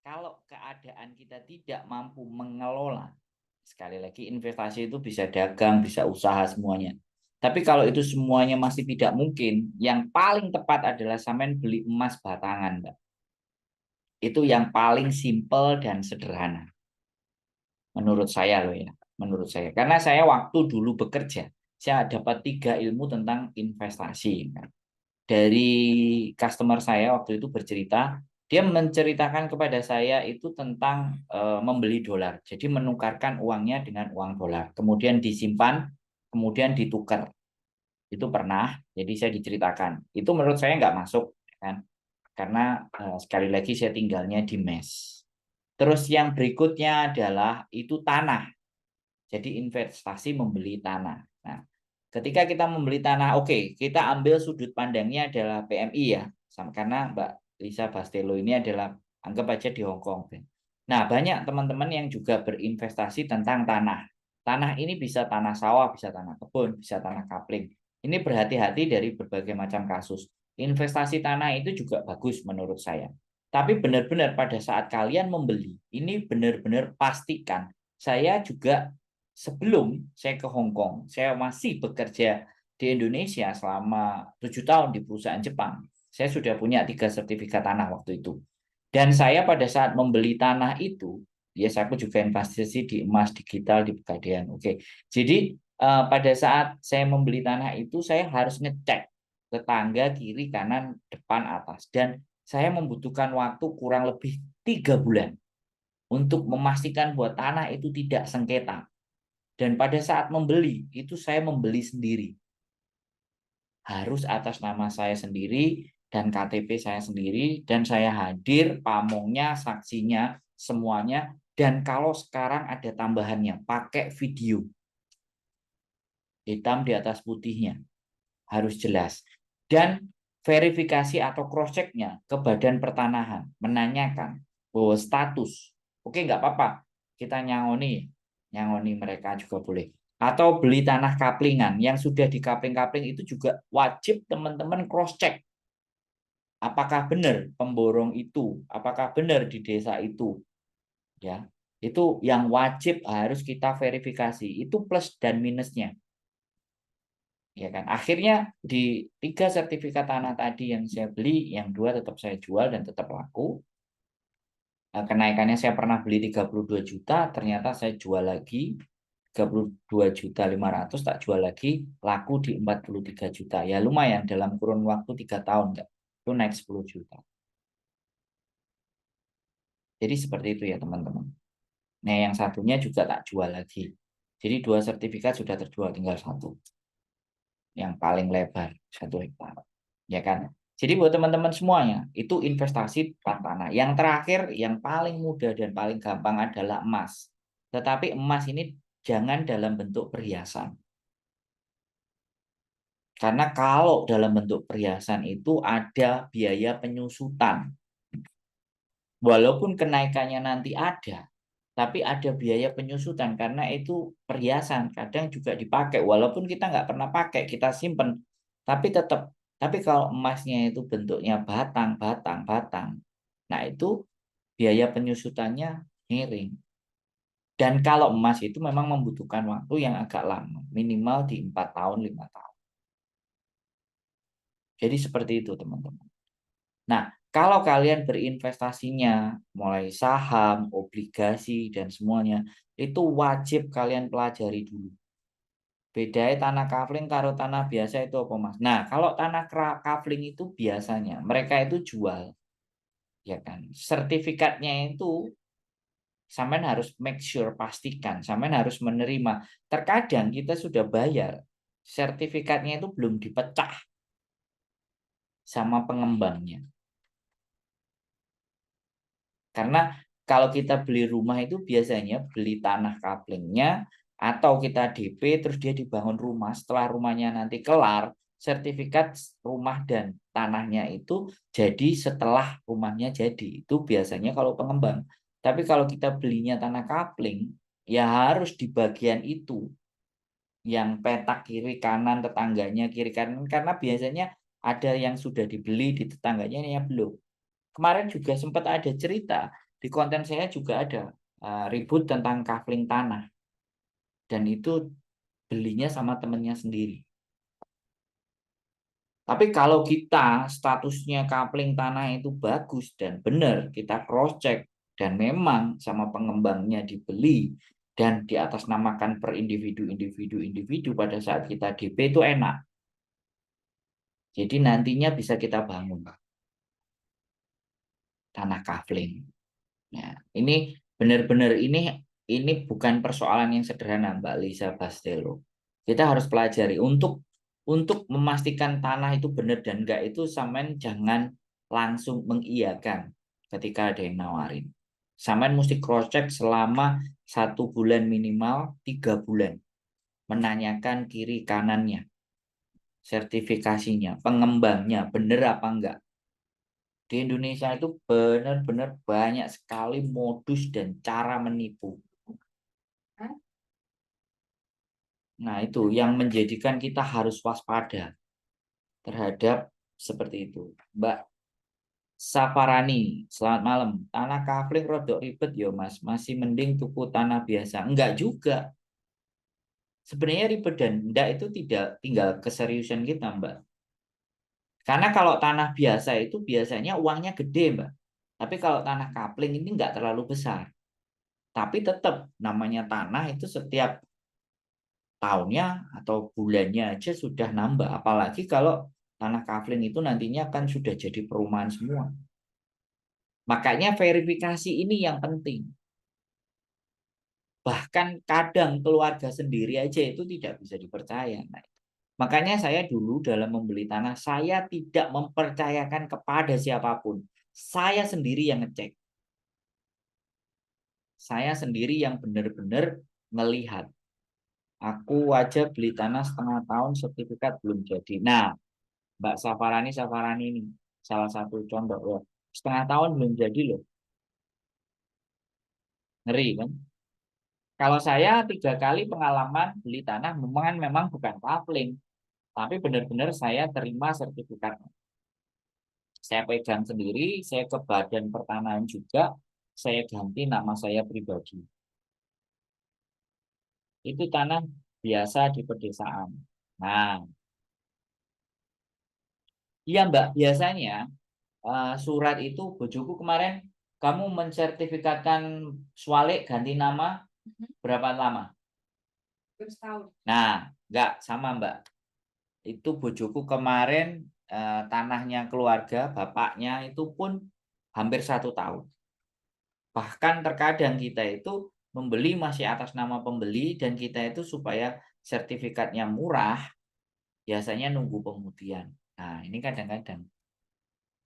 kalau keadaan kita tidak mampu mengelola, sekali lagi investasi itu bisa dagang, bisa usaha semuanya. Tapi kalau itu semuanya masih tidak mungkin, yang paling tepat adalah sampean beli emas batangan, Mbak. Itu yang paling simpel dan sederhana. Menurut saya loh ya, menurut saya. Karena saya waktu dulu bekerja, saya dapat 3 ilmu tentang investasi. Dari customer saya waktu itu bercerita, dia menceritakan kepada saya itu tentang membeli dolar. Jadi menukarkan uangnya dengan uang dolar. Kemudian disimpan, kemudian ditukar. Itu pernah, jadi saya diceritakan. Itu menurut saya nggak masuk, kan? Karena sekali lagi saya tinggalnya di mes. Terus yang berikutnya adalah itu tanah. Jadi investasi membeli tanah. Nah, ketika kita membeli tanah, oke, kita ambil sudut pandangnya adalah PMI ya, karena Mbak Lisa Bastelo ini adalah anggap aja di Hong Kong. Nah, banyak teman-teman yang juga berinvestasi tentang tanah. Tanah ini bisa tanah sawah, bisa tanah kebun, bisa tanah kapling. Ini berhati-hati dari berbagai macam kasus. Investasi tanah itu juga bagus menurut saya. Tapi benar-benar pada saat kalian membeli, ini benar-benar pastikan. Saya juga sebelum saya ke Hong Kong, saya masih bekerja di Indonesia selama 7 tahun di perusahaan Jepang. Saya sudah punya 3 sertifikat tanah waktu itu. Dan saya pada saat membeli tanah itu, ya saya juga investasi di emas digital di Pegadaian. Oke. Jadi pada saat saya membeli tanah itu saya harus ngecek tetangga kiri kanan depan atas dan saya membutuhkan waktu kurang lebih 3 bulan untuk memastikan bahwa tanah itu tidak sengketa. Dan pada saat membeli itu saya membeli sendiri. Harus atas nama saya sendiri dan KTP saya sendiri dan saya hadir, pamongnya, saksinya, semuanya. Dan kalau sekarang ada tambahannya, pakai video. Hitam di atas putihnya. Harus jelas. Dan verifikasi atau cross-check-nya ke Badan Pertanahan. Menanyakan bahwa status. Oke, nggak apa-apa. Kita nyangoni mereka juga boleh. Atau beli tanah kaplingan. Yang sudah di kapling-kapling itu juga wajib teman-teman cross-check. Apakah benar pemborong itu? Apakah benar di desa itu? Ya, itu yang wajib harus kita verifikasi. Itu plus dan minusnya. Ya kan, akhirnya di 3 sertifikat tanah tadi yang saya beli, yang 2 tetap saya jual dan tetap laku. Kenaikannya saya pernah beli 32 juta, ternyata saya jual lagi 32.500.000 tak jual lagi, laku di 43 juta. Ya lumayan dalam kurun waktu 3 tahun, itu naik 10 juta. Jadi seperti itu ya teman-teman. Nah yang satunya juga tak jual lagi. Jadi 2 sertifikat sudah terjual, tinggal 1. Yang paling lebar 1 hektar. Ya kan? Jadi buat teman-teman semuanya, itu investasi tanah. Yang terakhir, yang paling mudah dan paling gampang adalah emas. Tetapi emas ini jangan dalam bentuk perhiasan. Karena kalau dalam bentuk perhiasan itu ada biaya penyusutan. Walaupun kenaikannya nanti ada, tapi ada biaya penyusutan karena itu perhiasan. Kadang juga dipakai, walaupun kita nggak pernah pakai, kita simpen. Tapi tetap, tapi kalau emasnya itu bentuknya batang, nah itu biaya penyusutannya miring. Dan kalau emas itu memang membutuhkan waktu yang agak lama, minimal di 4 tahun, 5 tahun. Jadi seperti itu teman-teman. Nah, kalau kalian berinvestasinya mulai saham, obligasi, dan semuanya, itu wajib kalian pelajari dulu. Bedanya tanah kafling karo tanah biasa itu apa mas? Nah, kalau tanah kafling itu biasanya mereka itu jual, ya kan? Sertifikatnya itu sampean harus make sure, pastikan, sampean harus menerima. Terkadang kita sudah bayar, sertifikatnya itu belum dipecah sama pengembangnya. Karena kalau kita beli rumah itu biasanya beli tanah kaplingnya atau kita DP terus dia dibangun rumah. Setelah rumahnya nanti kelar, sertifikat rumah dan tanahnya itu jadi setelah rumahnya jadi. Itu biasanya kalau pengembang. Tapi kalau kita belinya tanah kapling, ya harus di bagian itu. Yang petak kiri kanan tetangganya kiri kanan. Karena biasanya ada yang sudah dibeli di tetangganya yang belum. Kemarin juga sempat ada cerita di konten saya juga ada ribut tentang kafling tanah dan itu belinya sama temennya sendiri. Tapi kalau kita statusnya kafling tanah itu bagus dan benar, kita cross check dan memang sama pengembangnya dibeli dan diatasnamakan per individu pada saat kita DP itu enak. Jadi nantinya bisa kita bangun tanah kafling. Nah, ini benar-benar ini bukan persoalan yang sederhana, Mbak Lisa Bastelo. Kita harus pelajari untuk memastikan tanah itu benar dan enggak itu sampean jangan langsung mengiyakan ketika ada yang nawarin. Sampean mesti cross check selama 1 bulan minimal 3 bulan. Menanyakan kiri kanannya, sertifikasinya, pengembangnya benar apa enggak. Di Indonesia itu benar-benar banyak sekali modus dan cara menipu. Nah, itu yang menjadikan kita harus waspada terhadap seperti itu. Mbak Safarani, selamat malam. Tanah kafling rodok ribet ya mas, masih mending tuku tanah biasa. Enggak juga. Sebenarnya ribet dan enggak itu tidak tinggal keseriusan kita mbak. Karena kalau tanah biasa itu biasanya uangnya gede mbak. Tapi kalau tanah kapling ini enggak terlalu besar. Tapi tetap namanya tanah itu setiap tahunnya atau bulannya aja sudah nambah. Apalagi kalau tanah kafling itu nantinya kan sudah jadi perumahan semua. Makanya verifikasi ini yang penting. Bahkan kadang keluarga sendiri aja itu tidak bisa dipercaya. Nah, makanya saya dulu dalam membeli tanah, saya tidak mempercayakan kepada siapapun. Saya sendiri yang ngecek. Saya sendiri yang benar-benar melihat. Aku aja beli tanah setengah tahun, sertifikat belum jadi. Nah, Mbak Safarani ini salah satu contoh. Loh. Setengah tahun belum jadi loh. Ngeri kan? Kalau saya 3 kali pengalaman beli tanah memang bukan kafling. Tapi benar-benar saya terima sertifikatnya. Saya pegang sendiri, saya ke Badan Pertanahan juga, saya ganti nama saya pribadi. Itu tanah biasa di pedesaan. Nah, iya Mbak, biasanya surat itu bojoku kemarin kamu mensertifikatkan swalik ganti nama berapa lama? Setahun. Nah, enggak sama Mbak. Itu bojoku kemarin tanahnya keluarga, bapaknya itu pun hampir 1 tahun. Bahkan terkadang kita itu membeli masih atas nama pembeli dan kita itu supaya sertifikatnya murah, biasanya nunggu pemutihan. Nah, ini kadang-kadang.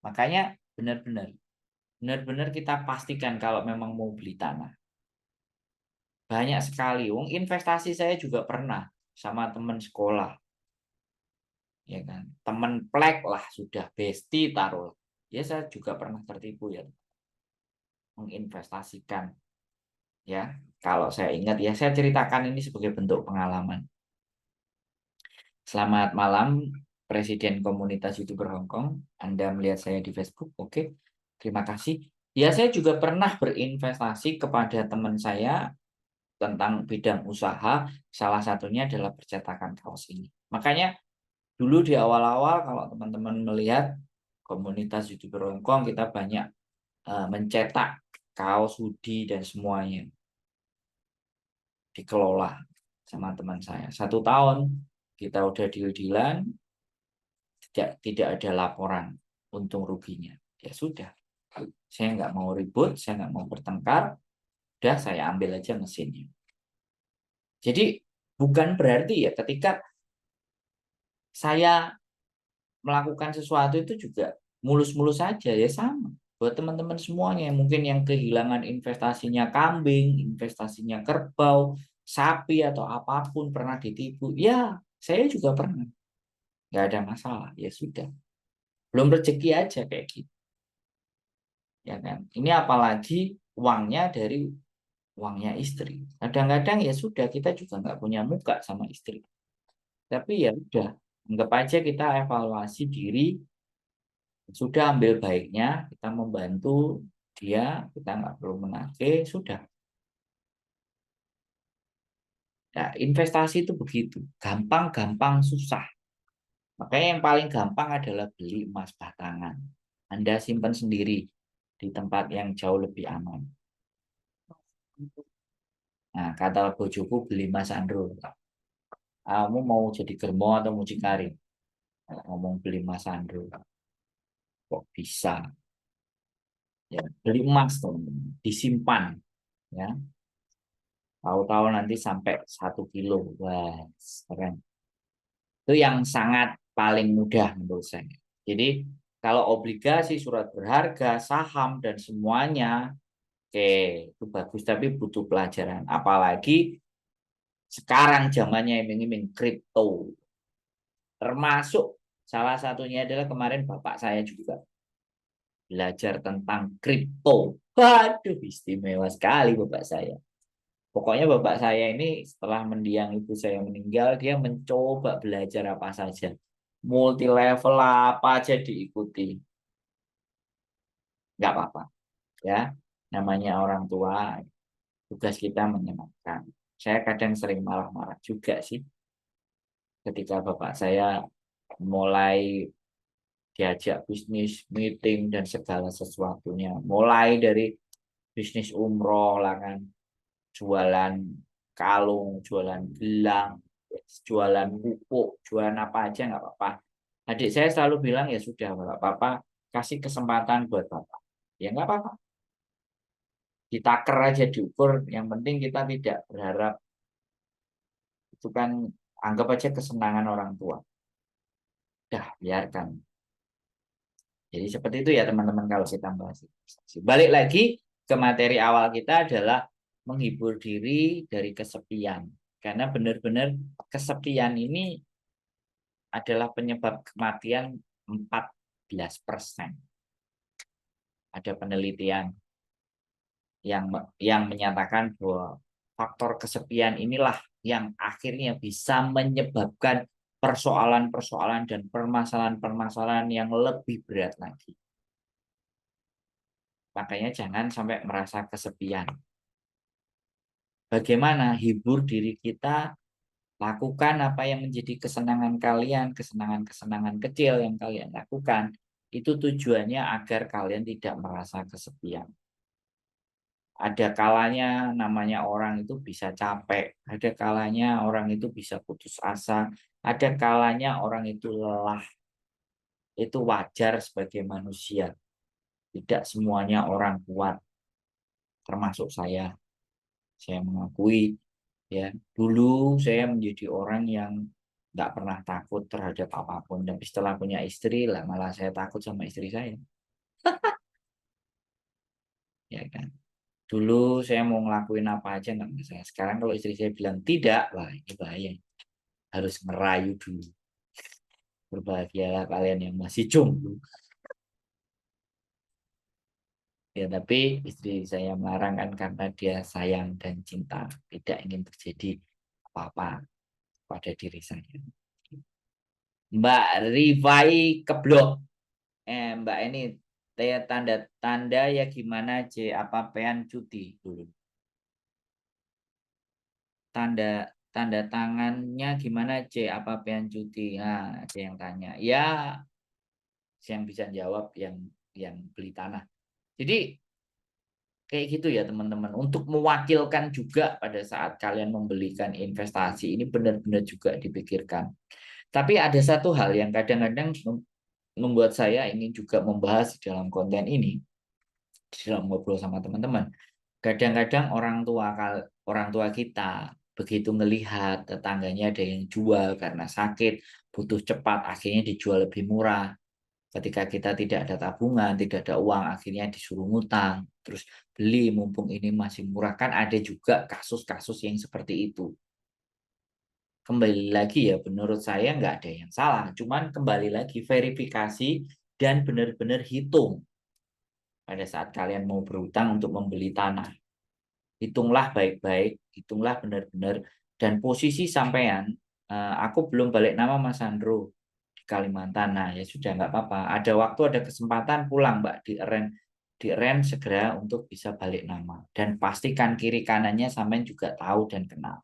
Makanya benar-benar kita pastikan kalau memang mau beli tanah. Banyak sekali. Wong investasi saya juga pernah sama teman sekolah, ya kan. Teman plek lah sudah besti taruh. Ya saya juga pernah tertipu ya, menginvestasikan. Ya, kalau saya ingat ya saya ceritakan ini sebagai bentuk pengalaman. Selamat malam, Presiden Komunitas YouTuber Hong Kong. Anda melihat saya di Facebook, oke. Terima kasih. Ya, saya juga pernah berinvestasi kepada teman saya tentang bidang usaha, salah satunya adalah percetakan kaos ini. Makanya dulu di awal-awal kalau teman-teman melihat komunitas YouTuber Hong Kong, kita banyak mencetak kaos, hoodie, dan semuanya dikelola sama teman saya. 1 tahun kita udah deal-dealan, tidak ada laporan untung ruginya. Ya sudah, saya nggak mau ribut, saya nggak mau bertengkar, udah saya ambil aja mesinnya. Jadi bukan berarti ya ketika saya melakukan sesuatu itu juga mulus-mulus saja, ya sama. Buat teman-teman semuanya yang mungkin yang kehilangan investasinya kambing, investasinya kerbau, sapi atau apapun pernah ditipu, ya saya juga pernah. Nggak ada masalah, ya sudah. Belum rezeki aja kayak gitu. Ya kan? Ini apalagi uangnya dari uangnya istri. Kadang-kadang ya sudah kita juga nggak punya muka sama istri. Tapi ya udah, anggap aja kita evaluasi diri, sudah ambil baiknya, kita membantu dia, kita nggak perlu menagih, sudah. Nah, investasi itu begitu, gampang-gampang susah. Makanya yang paling gampang adalah beli emas batangan. Anda simpan sendiri di tempat yang jauh lebih aman. Nah, kata bojoku beli emas andro. Kamu mau jadi germo atau mucikari? Ngomong beli emas andro. Kok bisa? Ya, beli emas teman-teman, disimpan. Ya, tahu-tahu nanti sampai 1 kilo. Wah, keren. Itu yang sangat paling mudah menurut saya. Jadi kalau obligasi, surat berharga, saham dan semuanya, oke, itu bagus tapi butuh pelajaran. Apalagi sekarang zamannya iming-iming kripto. Termasuk salah satunya adalah kemarin bapak saya juga belajar tentang kripto. Waduh, istimewa sekali bapak saya. Pokoknya bapak saya ini setelah mendiang ibu saya meninggal, dia mencoba belajar apa saja. Multi level apa aja diikuti. Nggak apa-apa. Ya, namanya orang tua, tugas kita menyenangkan. Saya kadang sering marah-marah juga sih. Ketika bapak saya mulai diajak bisnis, meeting, dan segala sesuatunya. Mulai dari bisnis umroh lah kan, jualan kalung, jualan gelang, jualan pupuk, jualan apa aja nggak apa-apa. Adik saya selalu bilang ya sudah nggak apa-apa, kasih kesempatan buat bapak. Ya nggak apa-apa. Ditaker aja diukur, yang penting kita tidak berharap, itu kan anggap aja kesenangan orang tua. Dah, biarkan. Jadi seperti itu ya teman-teman kalau kita bahas investasi. Balik lagi ke materi awal kita adalah menghibur diri dari kesepian. Karena benar-benar kesepian ini adalah penyebab kematian 14%. Ada penelitian yang menyatakan bahwa faktor kesepian inilah yang akhirnya bisa menyebabkan persoalan-persoalan dan permasalahan-permasalahan yang lebih berat lagi. Makanya jangan sampai merasa kesepian. Bagaimana hibur diri kita, lakukan apa yang menjadi kesenangan kalian, kesenangan-kesenangan kecil yang kalian lakukan. Itu tujuannya agar kalian tidak merasa kesepian. Ada kalanya namanya orang itu bisa capek, ada kalanya orang itu bisa putus asa, ada kalanya orang itu lelah. Itu wajar sebagai manusia. Tidak semuanya orang kuat, termasuk saya. Saya mengakui ya, dulu saya menjadi orang yang nggak pernah takut terhadap apapun. Tapi setelah punya istri lah, malah saya takut sama istri saya. Ya kan? Dulu saya mau ngelakuin apa aja nggak masalah. Sekarang kalau istri saya bilang tidak, wah ini bahaya. Harus merayu dulu. Berbahagialah kalian yang masih jomblo. Ya, tapi istri saya melarang kan karena dia sayang dan cinta, tidak ingin terjadi apa-apa pada diri saya. Mbak Rifai keblok. Mbak ini tanda-tanda ya gimana apa pean cuti dulu. Tanda tangannya gimana apa pean cuti. Nah, ada yang tanya. Ya, yang bisa jawab yang beli tanah. Jadi kayak gitu ya teman-teman. Untuk mewakilkan juga pada saat kalian membelikan investasi ini benar-benar juga dipikirkan. Tapi ada satu hal yang kadang-kadang membuat saya ingin juga membahas di dalam konten ini, di dalam ngobrol sama teman-teman. Kadang-kadang orang tua kita begitu melihat tetangganya ada yang jual karena sakit, butuh cepat, akhirnya dijual lebih murah. Ketika kita tidak ada tabungan, tidak ada uang, akhirnya disuruh ngutang, terus beli mumpung ini masih murah. Kan ada juga kasus-kasus yang seperti itu. Kembali lagi ya, menurut saya nggak ada yang salah. Cuman kembali lagi verifikasi dan benar-benar hitung pada saat kalian mau berhutang untuk membeli tanah. Hitunglah baik-baik, hitunglah benar-benar. Dan posisi sampean, aku belum balik nama Mas Sandro di Kalimantan. Nah, ya sudah nggak apa-apa. Ada waktu, ada kesempatan pulang, Mbak, di rent segera untuk bisa balik nama. Dan pastikan kiri kanannya sampean juga tahu dan kenal.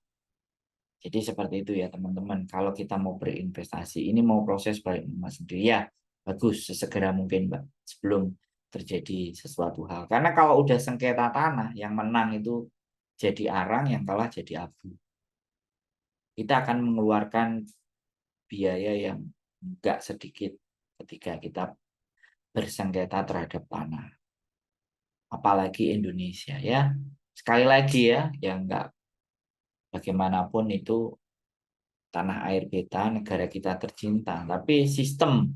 Jadi seperti itu ya teman-teman. Kalau kita mau berinvestasi, ini mau proses balik nama sendiri ya, bagus sesegera mungkin Mbak, sebelum terjadi sesuatu hal. Karena kalau udah sengketa tanah, yang menang itu jadi arang, yang kalah jadi abu. Kita akan mengeluarkan biaya yang enggak sedikit ketika kita bersengketa terhadap tanah. Apalagi Indonesia ya. Sekali lagi ya, yang enggak bagaimanapun itu tanah air kita, negara kita tercinta. Tapi sistem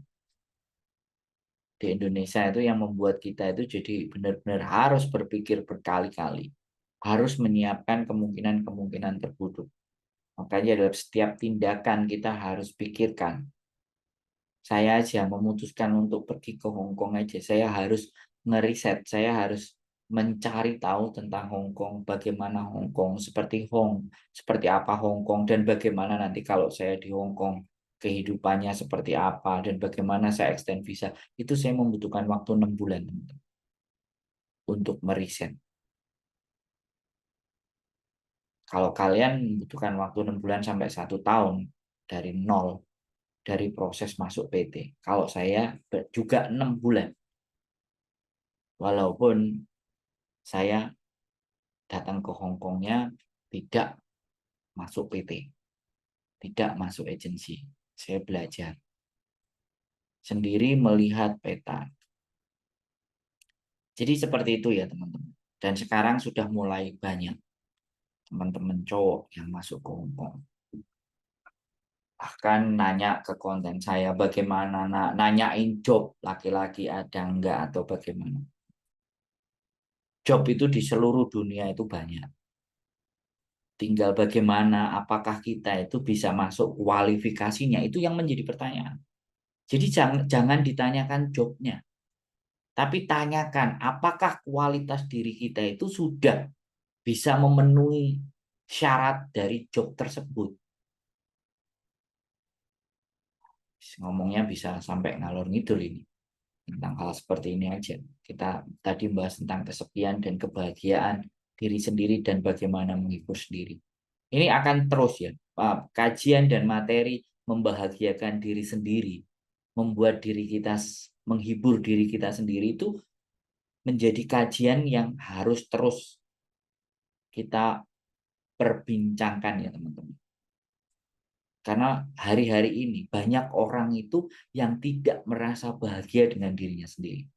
di Indonesia itu yang membuat kita itu jadi benar-benar harus berpikir berkali-kali. Harus menyiapkan kemungkinan-kemungkinan terburuk. Makanya dalam setiap tindakan kita harus pikirkan. Saya aja memutuskan untuk pergi ke Hong Kong aja. Saya harus ngeriset, saya harus mencari tahu tentang Hong Kong, bagaimana Hong Kong, seperti apa Hong Kong, dan bagaimana nanti kalau saya di Hong Kong, kehidupannya seperti apa, dan bagaimana saya extend visa. Itu saya membutuhkan waktu 6 bulan untuk meriset. Kalau kalian membutuhkan waktu 6 bulan sampai 1 tahun dari nol, dari proses masuk PT. Kalau saya juga 6 bulan. Walaupun saya datang ke Hong Kongnya tidak masuk PT, tidak masuk agensi. Saya belajar sendiri melihat peta. Jadi seperti itu ya teman-teman. Dan sekarang sudah mulai banyak teman-teman cowok yang masuk ke Hong Kong. Bahkan nanya ke konten saya bagaimana, nanyain job laki-laki ada enggak atau bagaimana. Job itu di seluruh dunia itu banyak. Tinggal bagaimana, apakah kita itu bisa masuk kualifikasinya, itu yang menjadi pertanyaan. Jadi jangan ditanyakan jobnya, tapi tanyakan apakah kualitas diri kita itu sudah bisa memenuhi syarat dari job tersebut. Ngomongnya bisa sampai ngalor ngidul ini. Tentang hal seperti ini aja. Kita tadi bahas tentang kesepian dan kebahagiaan diri sendiri dan bagaimana menghibur sendiri. Ini akan terus ya, kajian dan materi membahagiakan diri sendiri, membuat diri kita, menghibur diri kita sendiri itu menjadi kajian yang harus terus kita perbincangkan ya teman-teman. Karena hari-hari ini banyak orang itu yang tidak merasa bahagia dengan dirinya sendiri.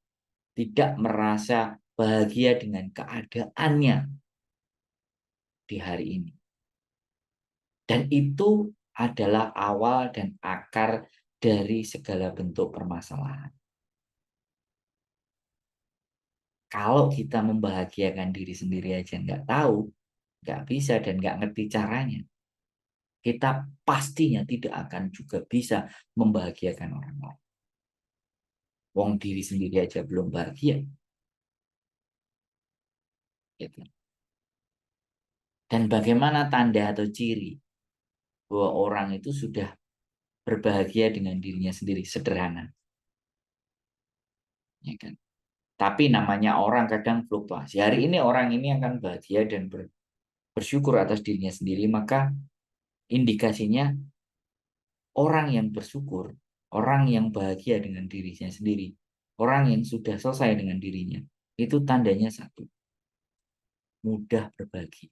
Tidak merasa bahagia dengan keadaannya di hari ini. Dan itu adalah awal dan akar dari segala bentuk permasalahan. Kalau kita membahagiakan diri sendiri aja nggak tahu, nggak bisa dan nggak ngerti caranya, kita pastinya tidak akan juga bisa membahagiakan orang lain. Wong diri sendiri aja belum bahagia. Gitu. Dan bagaimana tanda atau ciri bahwa orang itu sudah berbahagia dengan dirinya sendiri? Sederhana. Ya kan? Tapi namanya orang kadang fluktuasi. Hari ini orang ini akan bahagia dan bersyukur atas dirinya sendiri, maka indikasinya orang yang bersyukur, orang yang bahagia dengan dirinya sendiri, orang yang sudah selesai dengan dirinya, itu tandanya satu, mudah berbagi.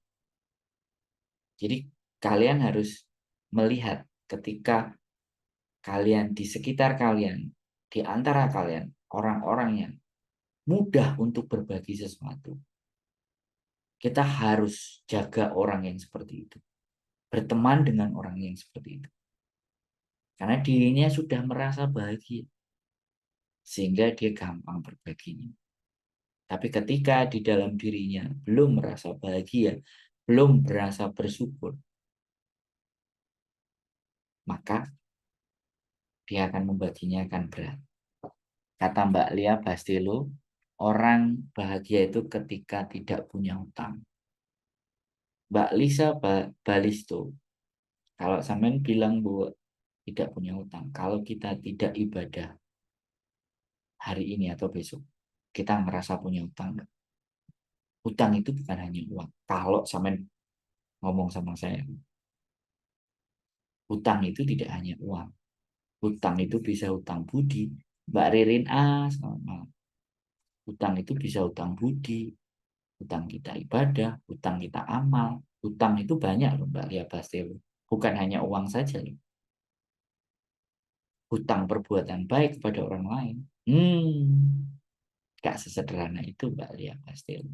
Jadi kalian harus melihat ketika kalian di sekitar kalian, di antara kalian, orang-orang yang mudah untuk berbagi sesuatu. Kita harus jaga orang yang seperti itu. Berteman dengan orang yang seperti itu. Karena dirinya sudah merasa bahagia. Sehingga dia gampang berbaginya. Tapi ketika di dalam dirinya belum merasa bahagia, belum merasa bersyukur, maka dia akan membaginya akan berat. Kata Mbak Lia Bastelo, orang bahagia itu ketika tidak punya hutang. Mbak Lisa Balisto, kalau sampean bilang bahwa tidak punya hutang, kalau kita tidak ibadah hari ini atau besok, kita merasa punya hutang. Hutang itu bukan hanya uang. Kalau sampean ngomong sama saya, hutang itu tidak hanya uang. Hutang itu bisa hutang budi. Mbak Ririn selamat malam. Hutang itu bisa hutang budi, hutang kita ibadah, hutang kita amal. Hutang itu banyak loh Mbak Lia Bastelo. Bukan hanya uang saja loh. Hutang perbuatan baik kepada orang lain. Gak sesederhana itu Mbak Lia Bastelo.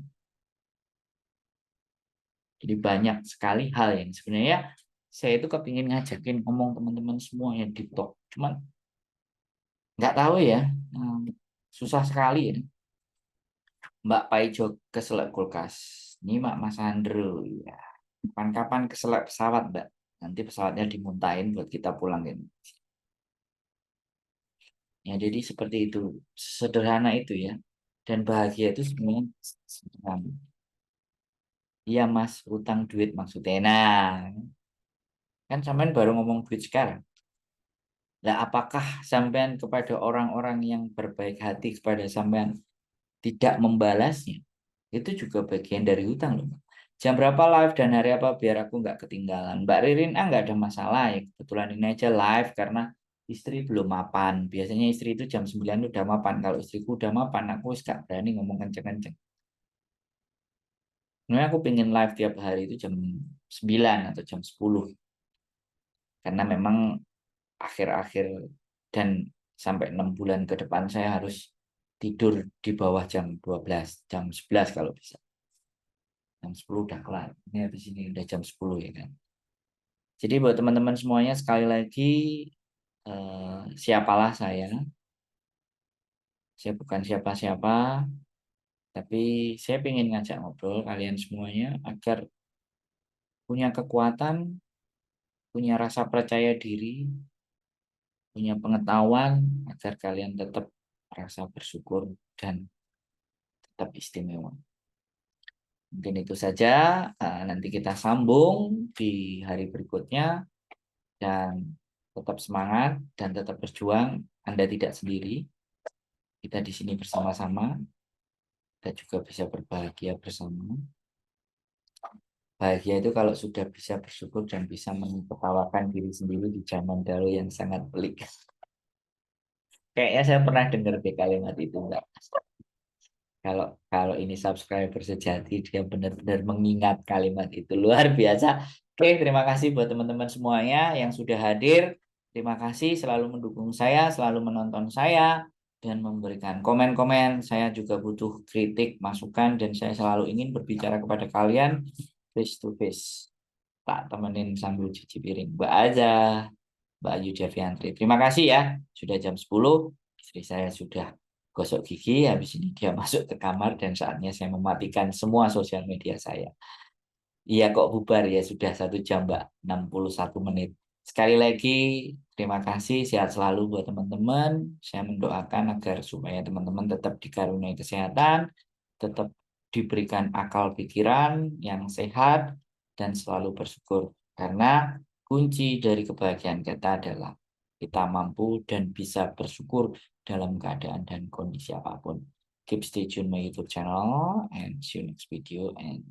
Jadi banyak sekali hal yang sebenarnya saya itu kepingin ngajakin ngomong teman-teman semua yang di talk. Cuman nggak tahu ya, susah sekali ya. Mbak Paijo keselak kulkas. Ini Mas Andrew. Ya. Kapan-kapan keselak pesawat, Mbak. Nanti pesawatnya dimuntahin buat kita pulangin. Ya, jadi seperti itu. Sederhana itu ya. Dan bahagia itu sebenarnya sederhana. Iya, Mas, utang duit maksudnya. Nah, kan sampean baru ngomong duit sekarang. Nah, apakah sampean kepada orang-orang yang berbaik hati kepada sampean tidak membalasnya? Itu juga bagian dari hutang loh. Jam berapa live dan hari apa biar aku nggak ketinggalan. Mbak Ririn nggak ada masalah ya. Kebetulan ini aja live karena istri belum mapan. Biasanya istri itu jam 9 udah mapan. Kalau istriku udah mapan, aku nggak berani ngomong kenceng-kenceng. Sebenarnya aku pengen live tiap hari itu jam 9 atau jam 10. Karena memang akhir-akhir dan sampai 6 bulan ke depan saya harus tidur di bawah jam 12, jam 11 kalau bisa. Jam 10 udah kelar. Ini habis ini udah jam 10 ya kan. Jadi buat teman-teman semuanya sekali lagi siapalah saya. Saya bukan siapa-siapa, tapi saya ingin ngajak ngobrol kalian semuanya agar punya kekuatan, punya rasa percaya diri, punya pengetahuan agar kalian tetap merasa bersyukur dan tetap istimewa. Mungkin itu saja. Nanti kita sambung di hari berikutnya dan tetap semangat dan tetap berjuang. Anda tidak sendiri. Kita di sini bersama-sama. Kita juga bisa berbahagia bersama. Bahagia itu kalau sudah bisa bersyukur dan bisa menertawakan diri sendiri di zaman dahulu yang sangat pelik. Kayaknya saya pernah dengar di kalimat itu, enggak? Kalau ini subscriber sejati, dia benar-benar mengingat kalimat itu. Luar biasa. Oke, terima kasih buat teman-teman semuanya yang sudah hadir. Terima kasih selalu mendukung saya, selalu menonton saya, dan memberikan komen-komen. Saya juga butuh kritik, masukan, dan saya selalu ingin berbicara kepada kalian face to face. Tak temenin sambil cuci piring. Mbak Aza, Mbak Ayu Javiantri. Terima kasih ya. Sudah jam 10, istri saya sudah gosok gigi, habis ini dia masuk ke kamar dan saatnya saya mematikan semua sosial media saya. Iya kok bubar ya, sudah 1 jam Mbak, 61 menit. Sekali lagi terima kasih, sehat selalu buat teman-teman. Saya mendoakan agar supaya teman-teman tetap dikaruniai kesehatan, tetap diberikan akal pikiran yang sehat, dan selalu bersyukur. Karena kunci dari kebahagiaan kita adalah kita mampu dan bisa bersyukur dalam keadaan dan kondisi apapun. Keep stay tune my YouTube channel and see you next video and